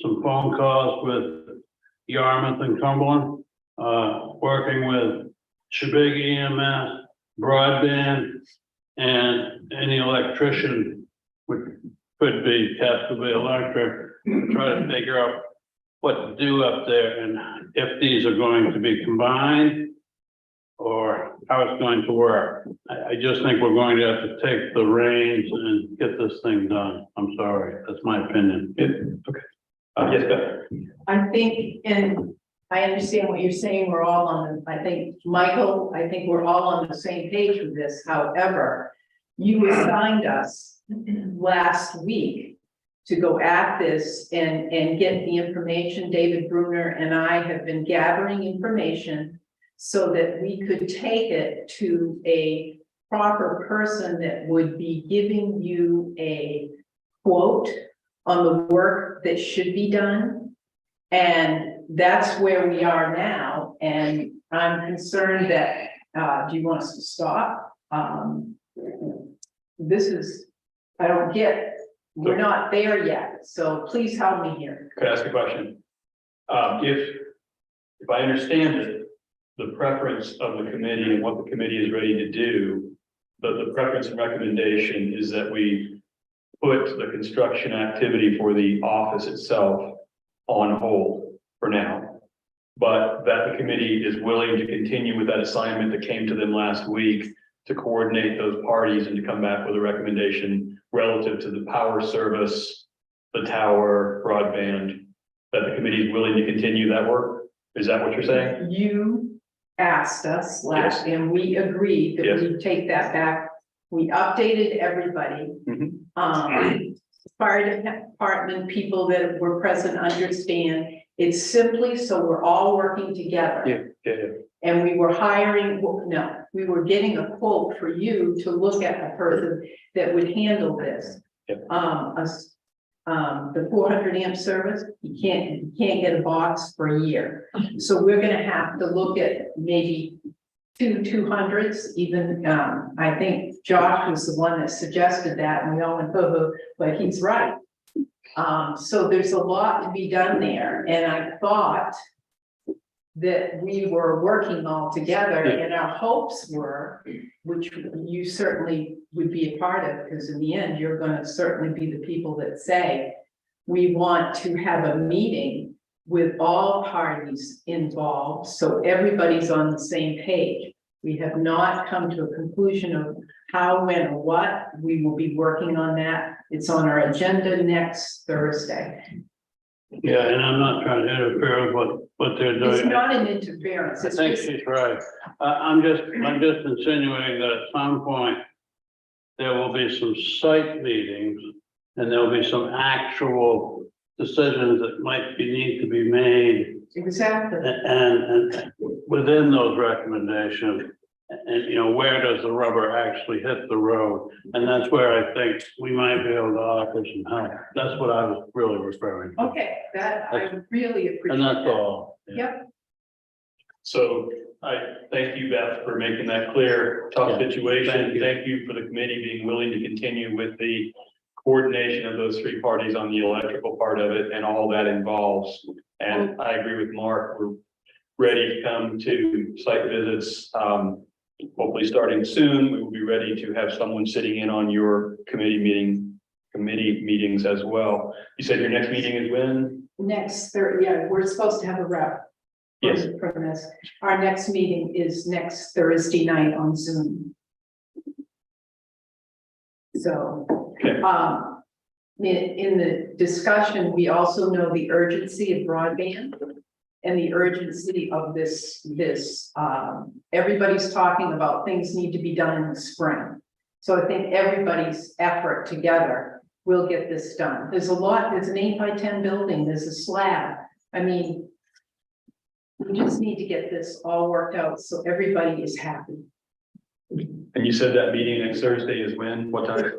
some phone calls with Yarmouth and Cumberland, working with Shebig EMS, broadband, and any electrician which could be Castleberry Electric, try to figure out what to do up there and if these are going to be combined or how it's going to work. I just think we're going to have to take the reins and get this thing done. I'm sorry, that's my opinion. Yes, Beth. I think, and I understand what you're saying, we're all on, I think, Michael, I think we're all on the same page with this, however, you assigned us last week to go at this and get the information. David Bruner and I have been gathering information so that we could take it to a proper person that would be giving you a quote on the work that should be done. And that's where we are now. And I'm concerned that, do you want us to stop? This is, I don't get, we're not there yet. So please help me here. Could I ask a question? If I understand it, the preference of the committee and what the committee is ready to do, the preference and recommendation is that we put the construction activity for the office itself on hold for now, but that the committee is willing to continue with that assignment that came to them last week to coordinate those parties and to come back with a recommendation relative to the power service, the tower, broadband, that the committee is willing to continue that work? Is that what you're saying? You asked us last, and we agreed that we take that back. We updated everybody. Fire department people that were present understand. It's simply so we're all working together. And we were hiring, no, we were getting a quote for you to look at a person that would handle this. The 400 amp service, you can't get a box for a year. So we're gonna have to look at maybe 200s, even, I think Josh was the one that suggested that, and we all went, oh, but he's right. So there's a lot to be done there, and I thought that we were working all together, and our hopes were, which you certainly would be a part of, because in the end, you're gonna certainly be the people that say, we want to have a meeting with all parties involved, so everybody's on the same page. We have not come to a conclusion of how, when, or what. We will be working on that. It's on our agenda next Thursday. Yeah, and I'm not trying to interfere with what they're doing. It's not an interference. I It's think just, she's right. I'm just insinuating that at some point, there will be some site meetings and there'll be some actual decisions that might need to be made. exactly. And within those recommendations, and you know, where does the rubber actually hit the road? And that's where I think we might be able to offer some help. That's what I was really referring to. Okay, that I really appreciate. And that's all. Yep. So I thank you, Beth, for making that clear. Tough situation. Thank you for the committee being willing to continue with the coordination of those three parties on the electrical part of it and all that involves. And I agree with Mark. We're ready to come to site visits. Hopefully starting soon. We will be ready to have someone sitting in on your committee meetings as well. You said your next meeting is when? Next Thursday, yeah, we're supposed to have a rep. Yes. From this. Our next meeting is next Thursday night on Zoom. So, in the discussion, we also know the urgency of broadband and the urgency of this, everybody's talking about things need to be done in the spring. So I think everybody's effort together will get this done. There's a lot, there's an 8x10 building, there's a slab. I mean, we just need to get this all worked out so everybody is happy. And you said that meeting next Thursday is when? What time?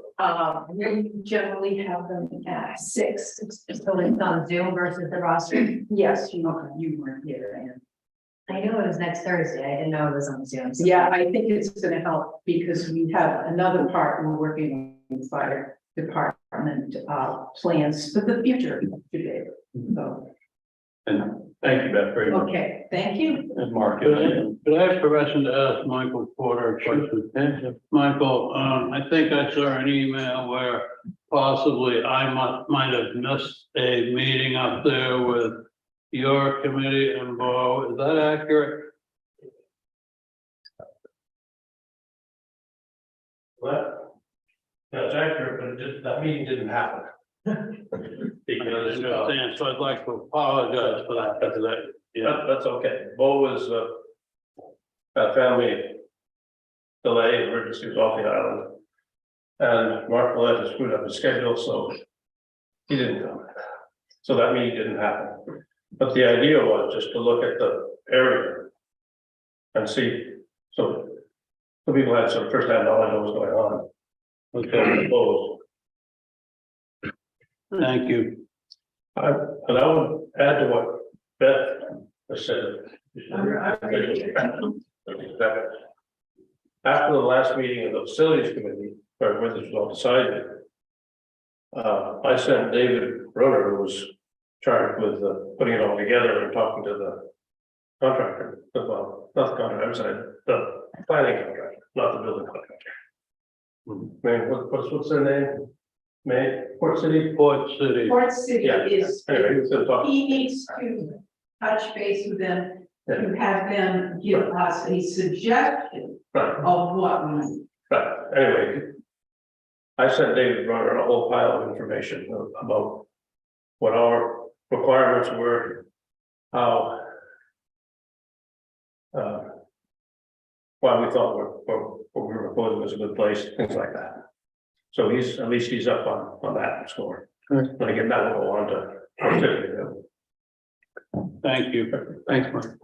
We generally have them at 6. So it's on Zoom versus the roster. Yes, you weren't here, Ann. I knew it was next Thursday. I didn't know it was on Zoom. So Yeah, I think it's gonna help because we have another part, we're working on the fire department, plans for the future today. So, And thank you, Beth, very much. Okay, thank you. And Mark. Could I have permission to ask Michael Porter a question? Yes, Michael, I think I saw an email where possibly I might have missed a meeting up there with your committee and Bo. Is that accurate? Well, that's accurate, but that meeting didn't happen. I Because, understand, so I'd like to apologize for that, because that's okay. Bo was, a family delay, emergency was off the island. And Mark Willett has screwed up his schedule, so he didn't come. So that meeting didn't happen. But the idea was just to look at the area and see, so people had some first-hand knowledge of what was going on. Okay, Bo, thank you. and I would add to what Beth has said. After the last meeting of the facilities committee, where this was all decided, I sent David Broder, who was charged with putting it all together and talking to the contractor, well, not the contractor, I'm sorry, the planning contractor, not the building contractor. Man, what's their name? Port City? Port City. Port City Yeah. is, Anyway, he was gonna talk. he needs to touch base with them, to have them give us a suggestion Right. of what we. But anyway, I sent David Runner a whole pile of information about what our requirements were, how why we thought what we were proposing was a good place, things like that. So at least he's up on that score. Good. When I get that, we'll go on to. Thank you. Thanks, Mark.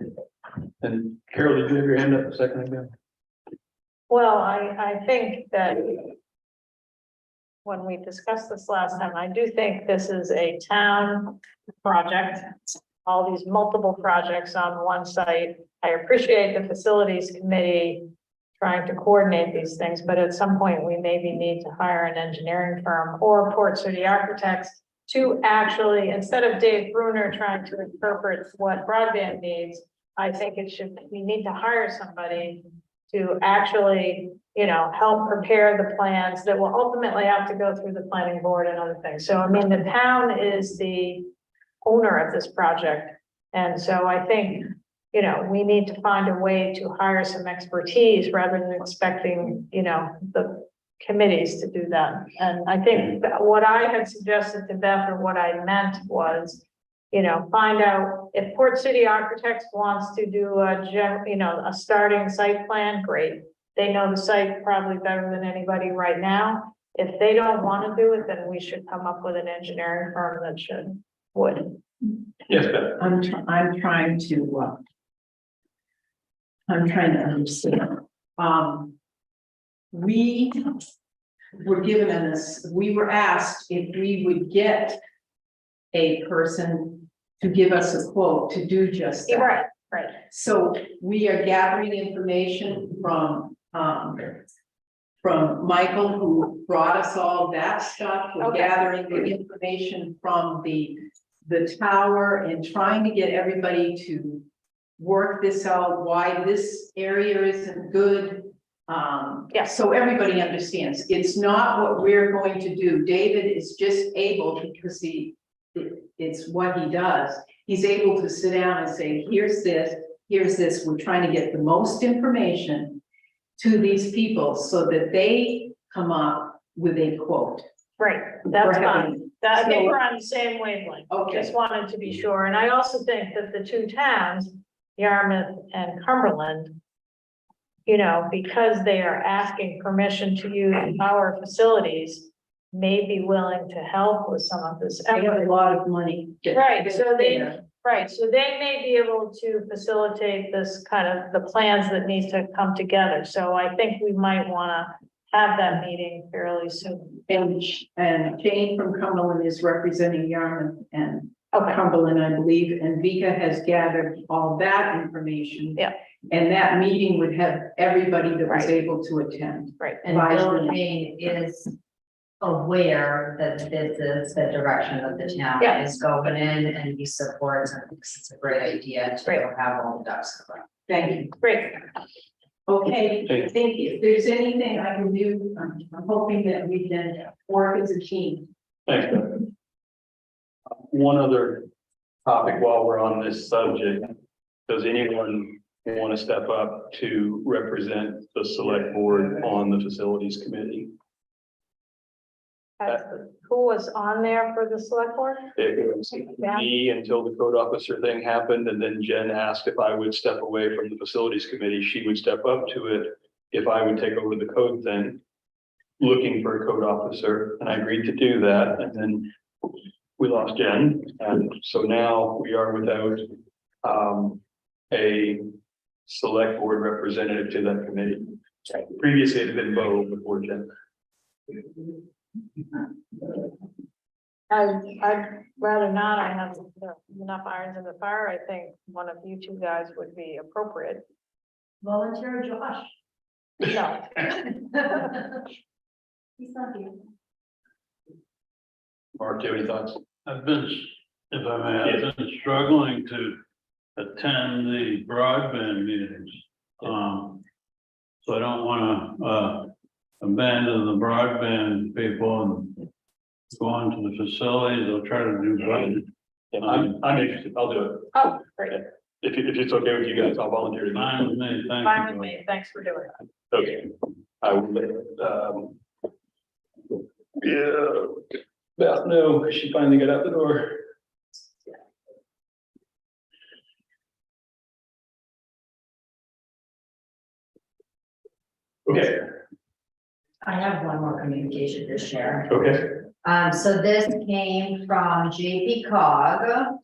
And Carol, did you have your hand up a second ago? Well, I think that when we discussed this last time, I do think this is a town project. All these multiple projects on one site. I appreciate the facilities committee trying to coordinate these things, but at some point we maybe need to hire an engineering firm or Port City architects to actually, instead of Dave Bruner trying to interpret what broadband needs, I think we need to hire somebody to actually, help prepare the plans that will ultimately have to go through the planning board and other things. So, I mean, the town is the owner of this project. And so I think, we need to find a way to hire some expertise rather than expecting, the committees to do that. And I think that what I had suggested to Beth, or what I meant was, find out if Port City Architects wants to do a starting site plan, great. They know the site probably better than anybody right now. If they don't want to do it, then we should come up with an engineering firm that would. Yes, Beth. I'm trying to understand. We were given we were asked if we would get a person to give us a quote to do just that. Right. So we are gathering information from Michael, who brought us all that stuff. We're Okay. gathering the information from the tower and trying to get everybody to work this out, why this area isn't good. Yes. So everybody understands. It's not what we're going to do. David is just able, because it's what he does. He's able to sit down and say, here's this. We're trying to get the most information to these people so that they come up with a quote. Right, that's We're fine. having- I think so- we're on the same wavelength. Okay. Just wanted to be sure. And I also think that the two towns, Yarmouth and Cumberland, because they are asking permission to use our facilities, may be willing to help with some of this. They have a lot of money. Right, so they may be able to facilitate this kind of the plans that needs to come together. So I think we might want to have that meeting fairly soon. And Jane from Cumberland is representing Yarmouth and Okay, Cumberland, I believe, and Vika has gathered all that information. Yeah. And that meeting would have everybody that was Right. able to attend. right. And Bill Jane is aware that this is the direction that the town Yeah. is going in, and he supports and thinks it's a great idea to Great. have all the ducks in a row. Thank you. Great. Okay, I think if there's anything I can do, I'm hoping that we can work as a team. Thanks, Doug. One other topic while we're on this subject. Does anyone want to step up to represent the select board on the facilities committee? Who was on there for the select board? It was me until the code officer thing happened, and then Jen asked if I would step away from the facilities committee. She would step up to it if I would take over the code thing, looking for a code officer, and I agreed to do that, and then we lost Jen, and so now we are without a select board representative to that committee. Previously, it had been Bo before Jen. I'd rather not. I have enough irons in the fire. I think one of you two guys would be appropriate. Volunteer Josh. No. He's not here. Mark, do you have any thoughts? I've been, if I may, I've been struggling to attend the broadband meetings. So I don't wanna, abandon the broadband people and go on to the facilities. I'll try to do both. Yeah, I'm interested. I'll do it. Oh, great. If it's okay with you guys, I'll volunteer to do it. Fine with me, thank you. Fine with me. Thanks for doing that. Okay, I will let, yeah, Beth know, because she finally got out the door. Okay, I have one more communication to share. okay, So this came from JP Cog,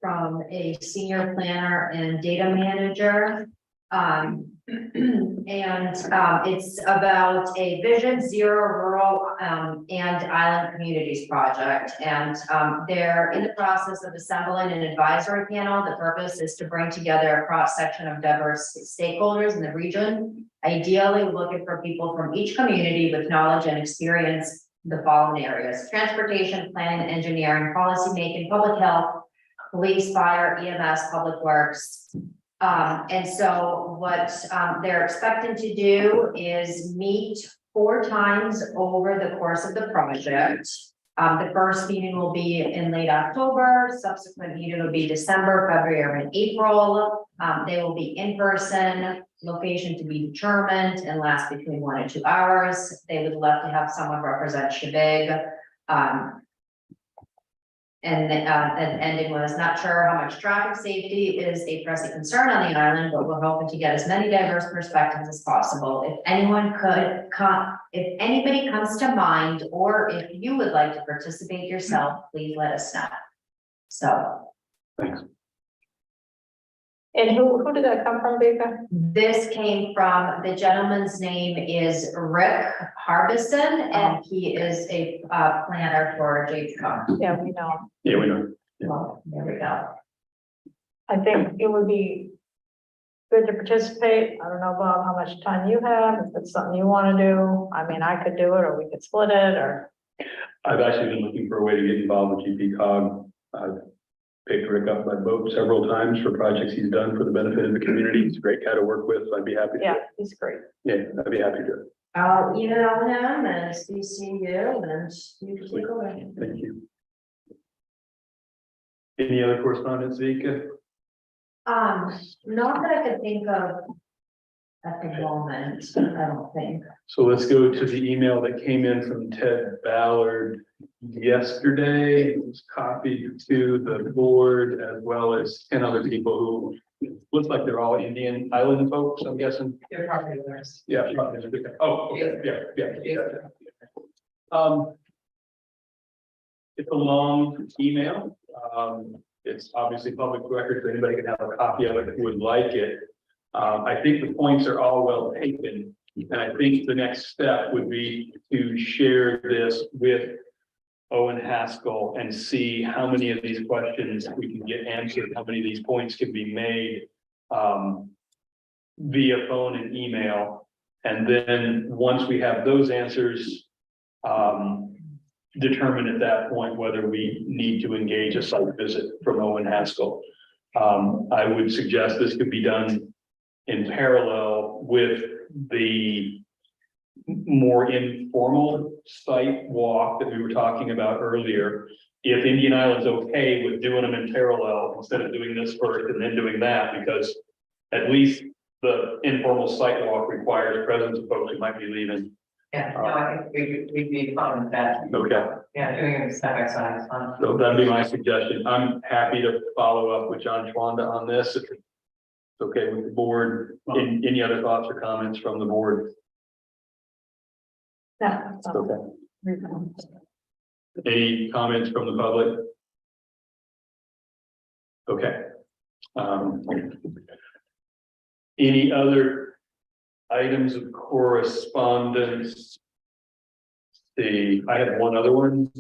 from a senior planner and data manager. And it's about a Vision Zero Rural and Island Communities project. And they're in the process of assembling an advisory panel. The purpose is to bring together a cross-section of diverse stakeholders in the region. Ideally, we're looking for people from each community with knowledge and experience in the following areas: transportation, planning, engineering, policy making, public health, police, fire, EMS, public works. And so what they're expecting to do is meet 4 times over the course of the project. The first meeting will be in late October, subsequent meeting will be December, February, and April. They will be in person, location to be determined, and last between 1 and 2 hours. They would love to have someone represent Shebig. And ending was not sure how much traffic safety is a pressing concern on the island, but we're hoping to get as many diverse perspectives as possible. If anyone could come, if anybody comes to mind, or if you would like to participate yourself, please let us know. So thanks. And who did that come from, Becca? this came from, the gentleman's name is Rick Harbison, and he is a planner for JP Cog. Yeah, we know. Yeah, we know. Well, there we go. I think it would be good to participate. I don't know, Bob, how much time you have, if it's something you want to do. I mean, I could do it, or we could split it, or. I've actually been looking for a way to get involved with GP Cog. I've picked Rick up by boat several times for projects he's done for the benefit of the community. He's a great guy to work with. I'd be happy to. Yeah, he's great. Yeah, I'd be happy to. I'll email him and CC you, and you can take away. Thank you. Any other correspondence, Vika? Not that I could think of at the moment, I don't think. So let's go to the email that came in from Ted Ballard yesterday. It was copied to the board as well as 10 other people who looks like they're all Indian Island folks, I'm guessing. Your property owners. Yeah. Oh, okay, yeah. It's a long email. It's obviously public record, so anybody can have a copy of it if you would like it. I think the points are all well taken, and I think the next step would be to share this with Owen Haskell and see how many of these questions we can get answered, how many of these points can be made via phone and email. And then once we have those answers, determine at that point whether we need to engage a site visit from Owen Haskell. I would suggest this could be done in parallel with the more informal site walk that we were talking about earlier. If Indian Island's okay with doing them in parallel instead of doing this first and then doing that, because at least the informal site walk requires presence of folks who might be leaving. Yeah, no, I think we'd be fine with that. Okay, Yeah, doing it side by side is fun. so that'd be my suggestion. I'm happy to follow up with John Schwanda on this. If it's okay with the board. Any other thoughts or comments from the board? Yeah. Okay. Any comments from the public? Okay. Any other items of correspondence? I have one other one.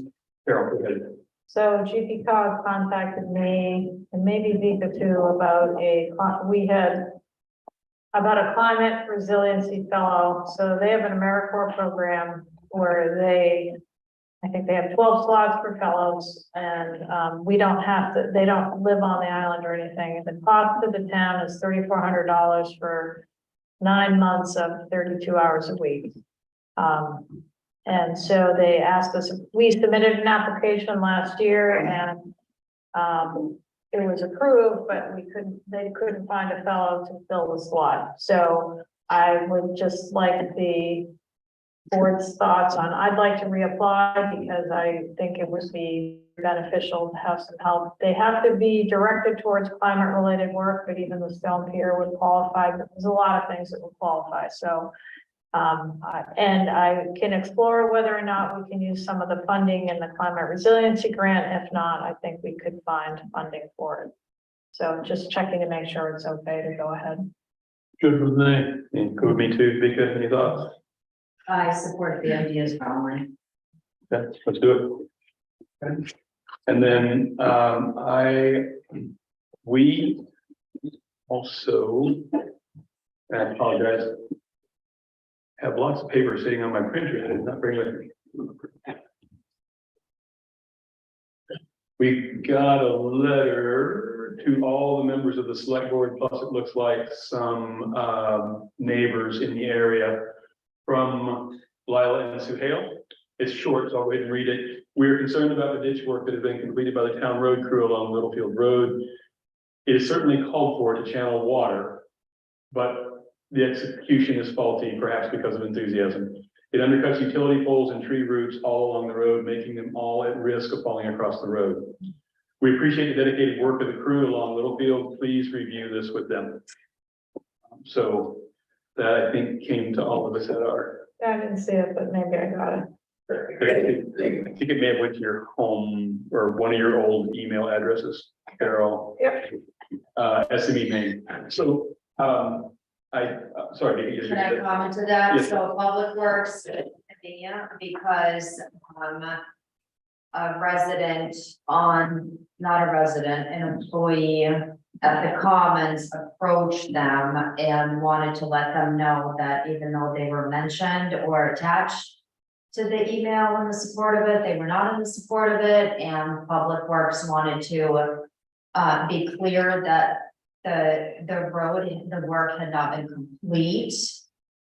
Carol, go ahead. So GP cog contacted me and maybe Vika too about about a climate resiliency fellow. So they have an AmeriCorps program where I think they have 12 slots for fellows, and they don't live on the island or anything. The cost to the town is $3,400 for 9 months of 32 hours a week. And so they asked us, we submitted an application last year, and it was approved, but they couldn't find a fellow to fill the slot. So I would just like the board's thoughts on, I'd like to reapply because I think it would be beneficial to have some help. They have to be directed towards climate related work, but even the stone pier would qualify. There's a lot of things that would qualify. So and I can explore whether or not we can use some of the funding in the climate resiliency grant. If not, I think we could find funding for it. So just checking to make sure it's okay to go ahead. Good with me. Good with me too. Vika, any thoughts? I support the idea strongly. Okay, let's do it. Okay. And then we also, and I apologize, have lots of paper sitting on my printer that is not bring with me. We got a letter to all the members of the select board, plus it looks like some neighbors in the area from Lila and Suhail. It's short, so I'll wait and read it. We are concerned about the ditch work that has been completed by the town road crew along Littlefield Road. It is certainly called for to channel water, but the execution is faulty, perhaps because of enthusiasm. It undercuts utility poles and tree roots all along the road, making them all at risk of falling across the road. We appreciate the dedicated work of the crew along Littlefield. Please review this with them. So that I think came to all of us at our. I didn't see it, but maybe I got it. I think it may have went to your home or one of your old email addresses, Carol. Yep. SME Maine. So, sorry. Can I comment to that? Yes. So Public Works, because a resident not a resident, an employee at the Commons approached them and wanted to let them know that even though they were mentioned or attached to the email in the support of it, they were not in the support of it, and Public Works wanted to be clear that the work had not been complete,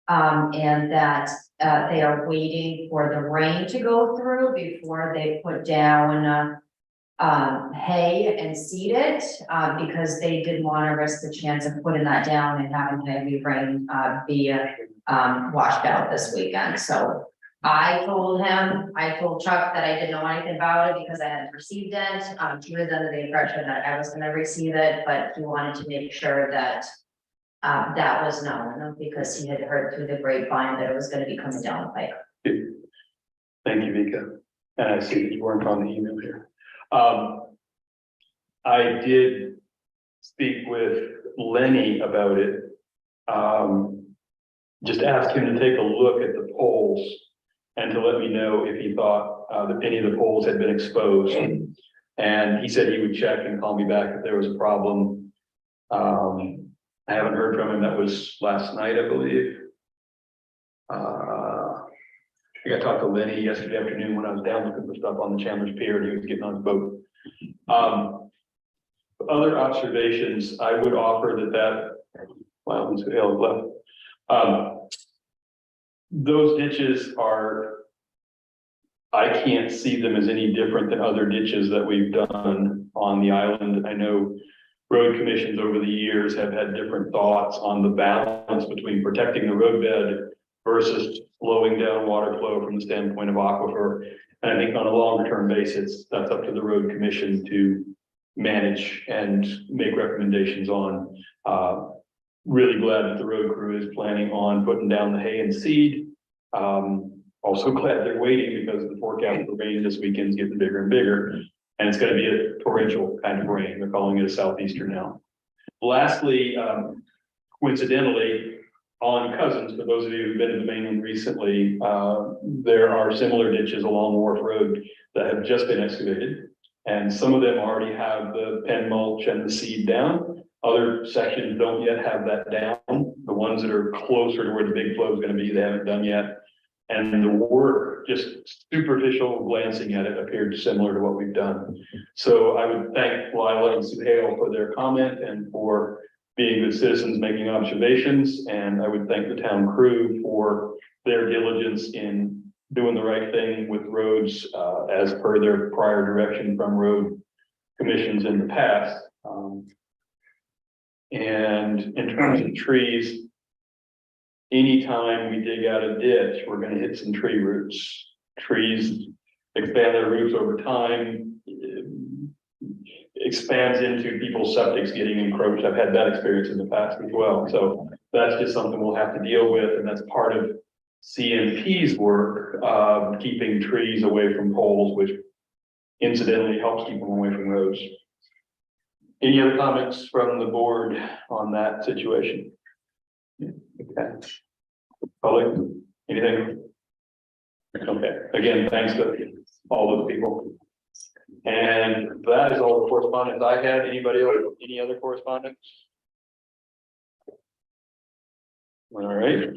and that they are waiting for the rain to go through before they put down hay and seed it, because they didn't want to risk the chance of putting that down and having heavy rain be washed out this weekend. So I told Chuck that I didn't know anything about it because I hadn't received it. He was under the impression that I was gonna receive it, but he wanted to make sure that that was known, because he had heard through the grapevine that it was gonna be coming down the pipe. Thank you, Vika. And I see that you weren't on the email here. I did speak with Lenny about it. Just asked him to take a look at the poles and to let me know if he thought that any of the poles had been exposed. And he said he would check and call me back if there was a problem. I haven't heard from him. That was last night, I believe. I got to talk to Lenny yesterday afternoon when I was down looking for stuff on the Chandler's Pier, and he was getting on his boat. Other observations, I would offer wow, who's left? Those ditches are, I can't see them as any different than other ditches that we've done on the island. I know road commissions over the years have had different thoughts on the balance between protecting the roadbed versus slowing down water flow from the standpoint of aquifer. And I think on a longer term basis, that's up to the road commission to manage and make recommendations on. Really glad that the road crew is planning on putting down the hay and seed. Also glad they're waiting because the forecast for rain this weekend is getting bigger and bigger. And it's going to be a torrential kind of rain. They're calling it a southeaster now. Lastly, coincidentally, on Cousins, for those of you who've been to the mainland recently, there are similar ditches along Wharf Road that have just been excavated. And some of them already have the pen mulch and the seed down. Other sections don't yet have that down. The ones that are closer to where the big flow is going to be, they haven't done yet. And the work, just superficial glancing at it, appeared similar to what we've done. So I would thank Lila and Sue Hale for their comment and for being good citizens making observations. And I would thank the town crew for their diligence in doing the right thing with roads as per their prior direction from road commissions in the past. And in terms of trees, anytime we dig out a ditch, we're going to hit some tree roots. Trees expand their roots over time, expands into people's septics getting encroached. I've had that experience in the past as well. So that's just something we'll have to deal with. And that's part of CMP's work of keeping trees away from poles, which incidentally helps keep them away from roads. Any other comments from the board on that situation? Okay. Public, anything? Okay, again, thanks to all of the people. And that is all the correspondence I had. Anybody else, any other correspondence? All right.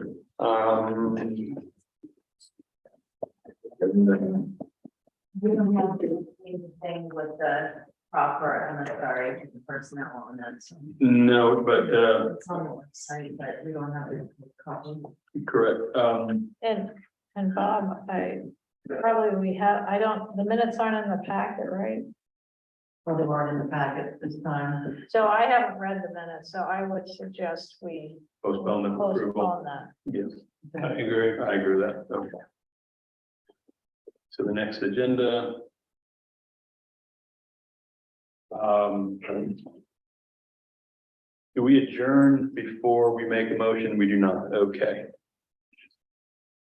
We don't have to do anything with the proper, I'm sorry, personnel on that. So No, but it's on the website, but we don't have a copy. correct. And Bob, the minutes aren't in the packet, right? Or they weren't in the packet this time. So I haven't read the minutes, so I would suggest we Postpone the approval. postpone that. Yes, I agree. I agree with that. Okay. So the next agenda. Do we adjourn before we make a motion? We do not. Okay.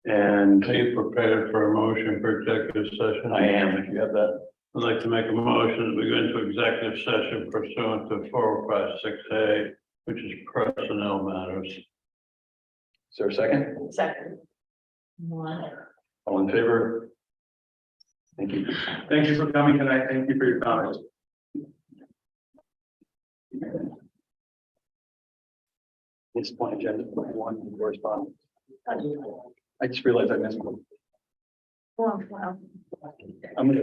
And Are you prepared for a motion for executive session? I am, if you have that. I'd like to make a motion that we go into executive session pursuant to 456A, which is personnel matters. Is there a second? Second. All in favor? Thank you. Thank you for coming tonight. Thank you for your comments. This point agenda, one correspondence. I just realized I missed one. Well, I'm gonna